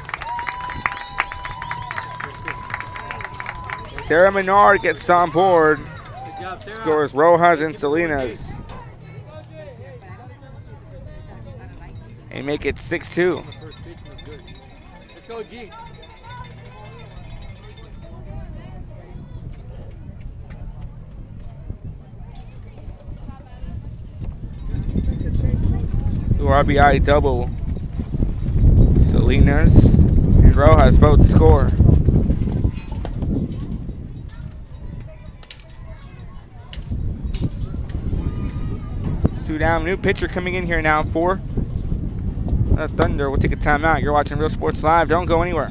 Sarah Menard gets on board. Scores Rojas and Salinas. And make it 6-2. Let's go, G. RBI double. Salinas and Rojas both score. Two down. New pitcher coming in here now for The Thunder will take a timeout. You're watching Real Sports Live. Don't go anywhere.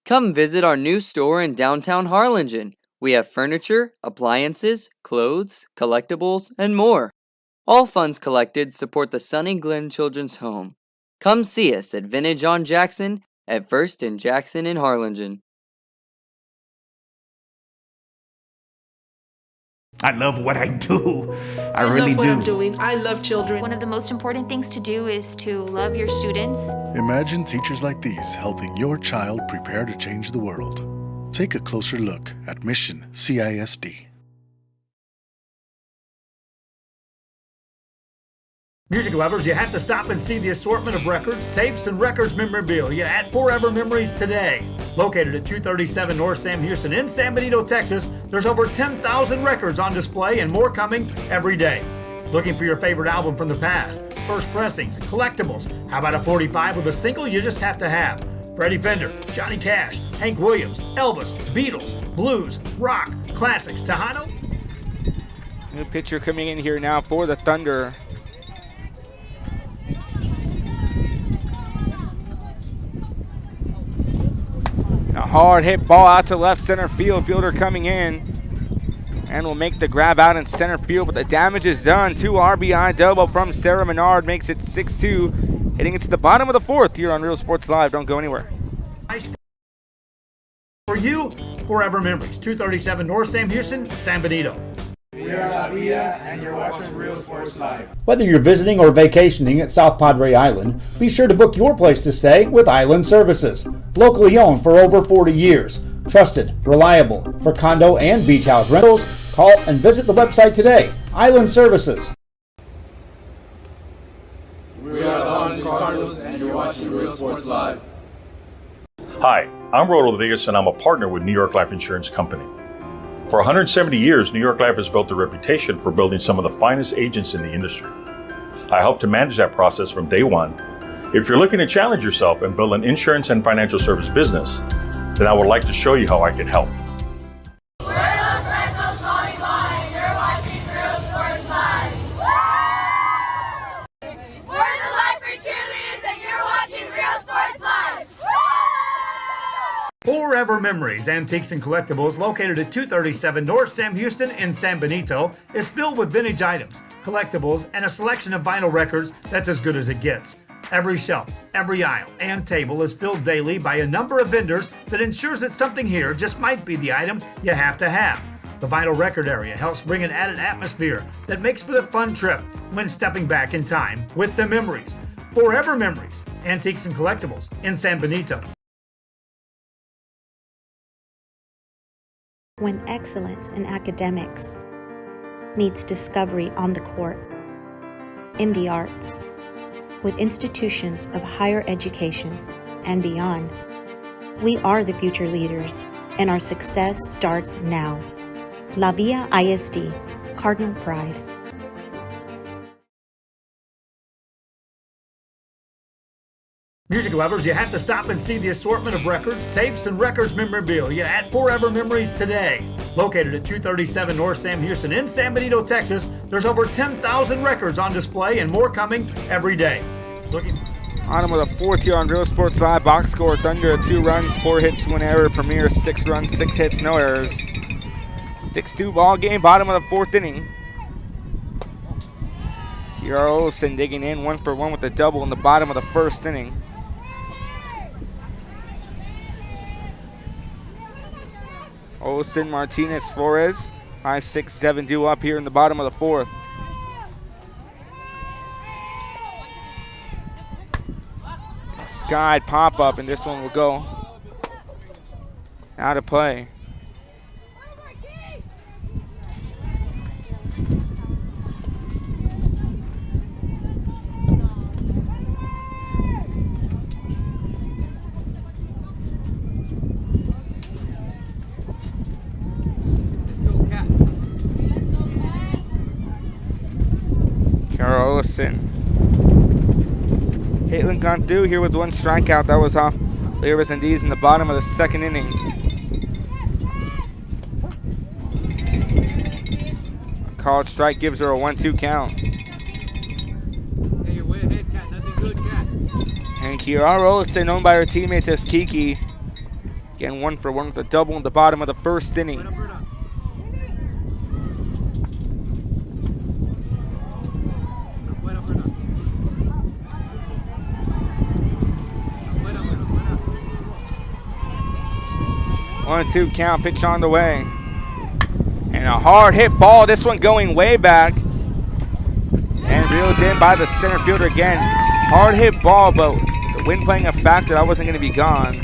Come visit our new store in downtown Harlingen. We have furniture, appliances, clothes, collectibles, and more. All funds collected support the Sunny Glen Children's Home. Come see us at Vintage on Jackson at First and Jackson in Harlingen. I love what I do. I really love what do. I'm doing. I love children. One of the most important things to do is to love your students. Imagine teachers like these helping your child prepare to change the world. Take a closer look at Mission CISD. Music lovers, you have to stop and see the assortment of records, tapes, and records memorabilia at Forever Memories today. Located at 237 North Sam Houston in San Benito, Texas, there's over 10,000 records on display and more coming every day. Looking for your favorite album from the past, first pressings, collectibles. How about a 45 with a single you just have to have? Freddie Fender, Johnny Cash, Hank Williams, Elvis, Beatles, blues, rock, classics, Tejano. New pitcher coming in here now for the Thunder. A hard hit ball out to left center field. Fielder coming in and will make the grab out in center field, but the damage is done. 2 RBI double from Sarah Menard makes it 6-2. Hitting it to the bottom of the 4th here on Real Sports Live. Don't go anywhere. For you, Forever Memories, 237 North Sam Houston, San Benito. We are La Villa, and you're watching Real Sports Live. Whether you're visiting or vacationing at South Padre Island, be sure to book your place to stay with Island Services. Locally owned for over 40 years. Trusted, reliable. For condo and beach house rentals, call and visit the website today. Island Services. We are the Harlingen Cardinals, and you're watching Real Sports Live. Hi, I'm Roldo Rodriguez, and I'm a partner with New York Life Insurance Company. For 170 years, New York Life has built a reputation for building some of the finest agents in the industry. I help to manage that process from day one. If you're looking to challenge yourself and build an insurance and financial service business, then I would like to show you how I can help. We're Los Rectos Volleyball, and you're watching Real Sports Live. We're the Life for Cheerleaders, and you're watching Real Sports Live. Forever Memories, Antiques and Collectibles, located at 237 North Sam Houston in San Benito, is filled with vintage items, collectibles, and a selection of vinyl records that's as good as it gets. Every shelf, every aisle, and table is filled daily by a number of vendors that ensures that something here just might be the item you have to have. The vinyl record area helps bring an added atmosphere that makes for the fun trip when stepping back in time with the memories. Forever Memories, Antiques and Collectibles in San Benito. When excellence in academics meets discovery on the court, in the arts, with institutions of higher education and beyond, we are the future leaders, and our success starts now. La Villa ISD, Cardinal Pride. Music lovers, you have to stop and see the assortment of records, tapes, and records memorabilia at Forever Memories today. Located at 237 North Sam Houston in San Benito, Texas, there's over 10,000 records on display and more coming every day. Bottom of the 4th here on Real Sports Live. Box score: Thunder 2 runs, 4 hits, 1 error. Premier 6 runs, 6 hits, no errors. 6-2 ball game. Bottom of the 4th inning. Kiara Olsen digging in 1 for 1 with the double in the bottom of the 1st inning. Olsen, Martinez, Flores, 5, 6, 7 due up here in the bottom of the 4th. Skied pop up, and this one will go out of play. Kara Olsen. Caitlin gone through here with 1 strikeout. That was off Leah Resendiz in the bottom of the 2nd inning. called strike gives her a 1-2 count. Hey, you're way ahead, Cat. Nothing good, Cat. And Kiara Olsen, known by her teammates as Kiki, again 1 for 1 with a double in the bottom of the first inning. One, 2 count, pitch on the way. And a hard hit ball, this one going way back. And reeled in by the center fielder again. Hard hit ball, but the wind playing a factor, that wasn't going to be gone.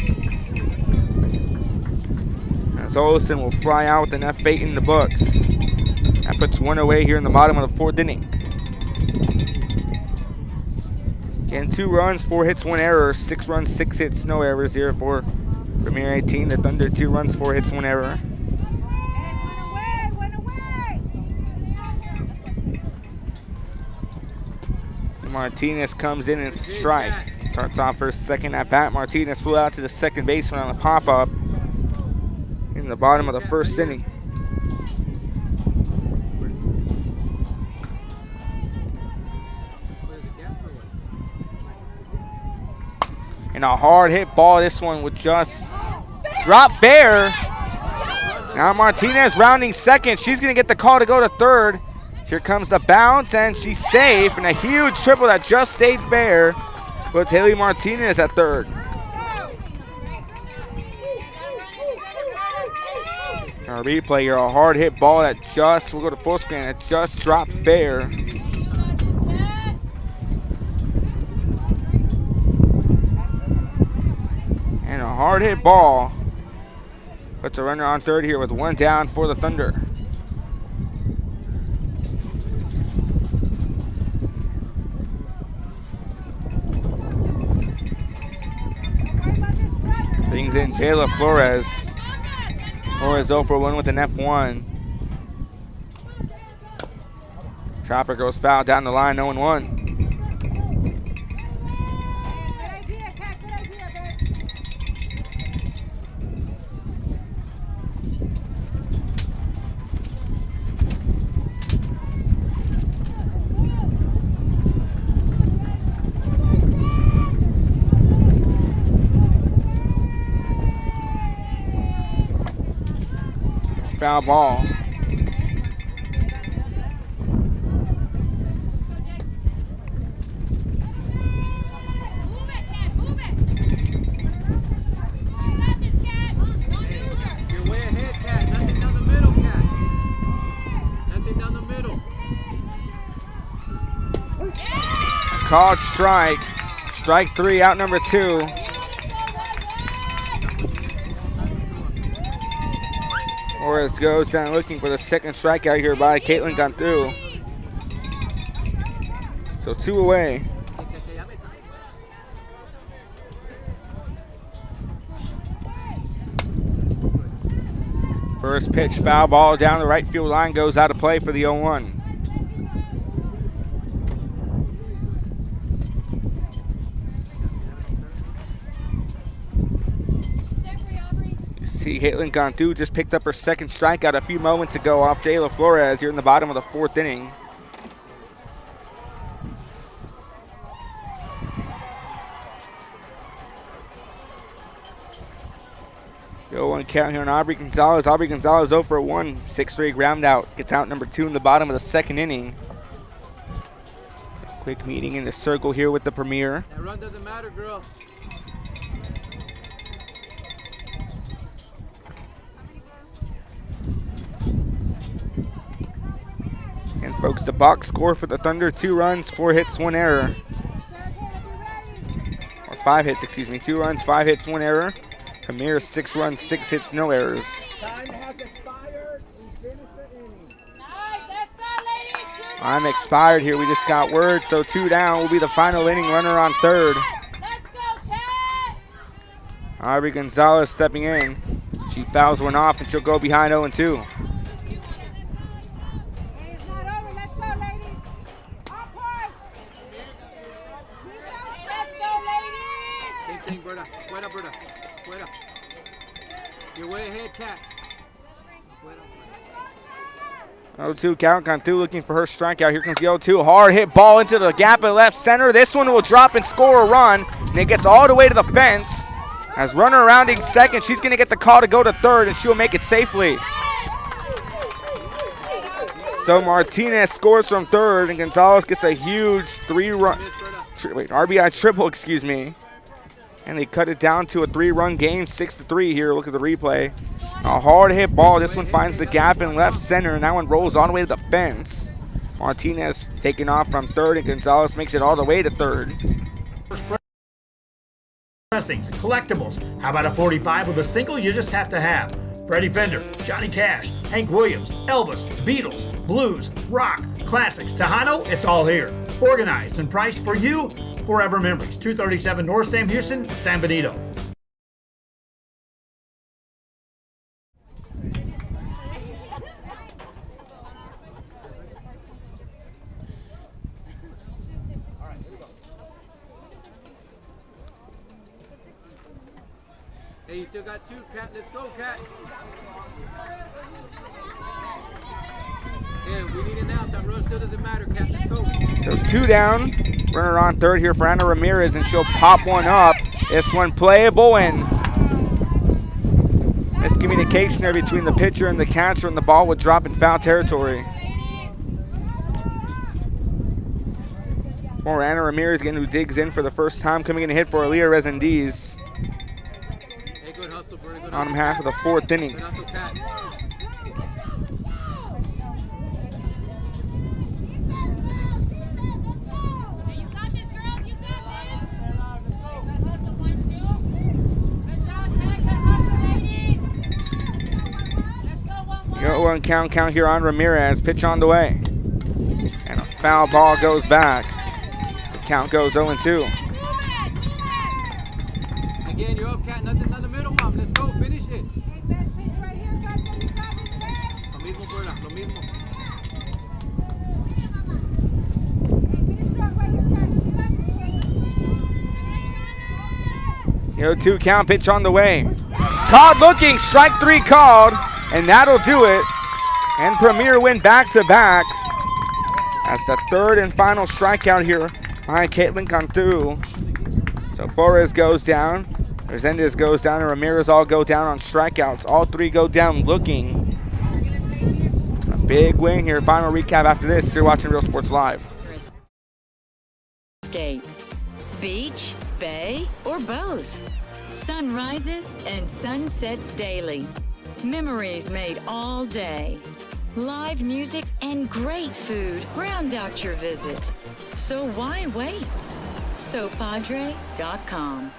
As Olsen will fly out with an F8 in the books. That puts 1 away here in the bottom of the 4th inning. Again, 2 runs, 4 hits, 1 error. 6 runs, 6 hits, no errors here for Premier 18. The Thunder 2 runs, 4 hits, 1 error. Martinez comes in and strike. Starts off her second at bat. Martinez flew out to the second baseman on a pop-up in the bottom of the first inning. And a hard hit ball. This one would just drop fair. Now Martinez rounding second. She's going to get the call to go to third. Here comes the bounce, and she's safe. And a huge triple that just stayed fair puts Haley Martinez at third. Our replay here, a hard hit ball that just, we'll go to full screen, it just dropped fair. And a hard hit ball puts a runner on third here with 1 down for the Thunder. Brings in Jayla Flores. Flores 0 for 1 with an F1. Chopper goes foul down the line, 0-1. Foul ball. You're way ahead, Cat. Nothing down the middle, Cat. Nothing down the middle. Called strike. Strike 3, out number 2. Flores goes down looking for the second strikeout here by Caitlin Cantu. So 2 away. First pitch, foul ball down the right field line, goes out of play for the 0-1. See, Caitlin Cantu just picked up her second strikeout a few moments ago off Jayla Flores here in the bottom of the 4th inning. The 0-1 count here on Aubrey Gonzalez. Aubrey Gonzalez 0 for 1, 6-3 ground out. Gets out number 2 in the bottom of the 2nd inning. Quick meeting in the circle here with the Premier. That run doesn't matter, girl. And folks, the box score for the Thunder, 2 runs, 4 hits, 1 error. Or 5 hits, excuse me. 2 runs, 5 hits, 1 error. Premier 6 runs, 6 hits, no errors. Time has expired. We finished the inning. Time expired here. We just got word. So 2 down will be the final inning. Runner on third. Aubrey Gonzalez stepping in. She fouls one off and she'll go behind 0-2. You're way ahead, Cat. 0-2 count. Cantu looking for her strikeout. Here comes the 0-2. Hard hit ball into the gap at left center. This one will drop and score a run. And it gets all the way to the fence. As runner rounding second, she's going to get the call to go to third, and she'll make it safely. So Martinez scores from third, and Gonzalez gets a huge RBI triple, excuse me. And they cut it down to a 3-run game, 6-3 here. Look at the replay. A hard hit ball. This one finds the gap in left center, and that one rolls all the way to the fence. Martinez taking off from third, and Gonzalez makes it all the way to third. Pressings, collectibles. How about a 45 with a single you just have to have? Freddie Fender, Johnny Cash, Hank Williams, Elvis, Beatles, blues, rock, classics, Tejano, it's all here. Organized and priced for you. Forever Memories, 237 North Sam Houston, San Benito. Hey, you still got 2, Cat. Let's go, Cat. Yeah, we need an out. That run still doesn't matter, Cat. Let's go. So 2 down. Runner on third here for Anna Ramirez, and she'll pop one up. This one playable, and miscommunication there between the pitcher and the catcher, and the ball would drop in foul territory. Or Anna Ramirez again, who digs in for the first time, coming in to hit for Aaliyah Resendiz. On half of the 4th inning. Go on count here on Ramirez. Pitch on the way. And a foul ball goes back. The count goes 0-2. Again, you're up, Cat. Nothing on the middle, Mom. Let's go. Finish it. Lo mismo, Berta. Lo mismo. 0-2 count, pitch on the way. Called looking, strike 3 called, and that'll do it. And Premier win back-to-back. That's the 3rd and final strikeout here behind Caitlin Cantu. So Flores goes down, Resendiz goes down, and Ramirez all go down on strikeouts. All 3 go down looking. A big win here. Final recap after this. You're watching Real Sports Live. Escape. Beach, bay, or both. Sun rises and sun sets daily. Memories made all day. Live music and great food round out your visit. So why wait? SoPadre.com.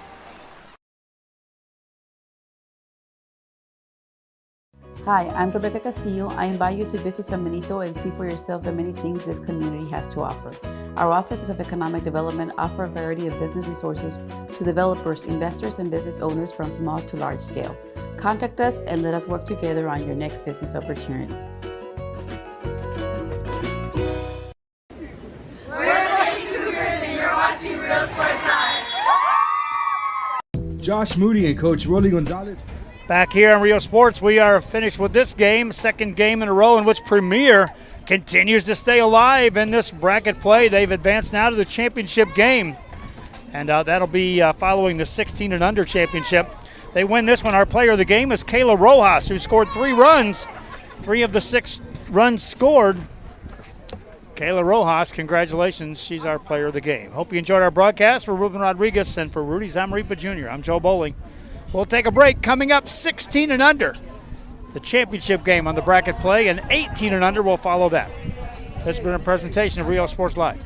Hi, I'm Rebecca Castillo. I invite you to visit San Benito and see for yourself the many things this community has to offer. Our offices of economic development offer a variety of business resources to developers, investors, and business owners from small to large scale. Contact us and let us work together on your next business opportunity. We're the Lady Cougars and you're watching Real Sports Live. Josh Moody and Coach Rolly Gonzalez. Back here on Real Sports, we are finished with this game, second game in a row in which Premier continues to stay alive in this bracket play. They've advanced now to the championship game, and that'll be following the 16 and under championship. They win this one. Our player of the game is Kayla Rojas, who scored 3 runs. 3 of the 6 runs scored. Kayla Rojas, congratulations. She's our player of the game. Hope you enjoyed our broadcast. For Ruben Rodriguez and for Rudy Zamaripa Jr., I'm Joe Bowling. We'll take a break. Coming up, 16 and under, the championship game on the bracket play, and 18 and under will follow that. This has been a presentation of Real Sports Live.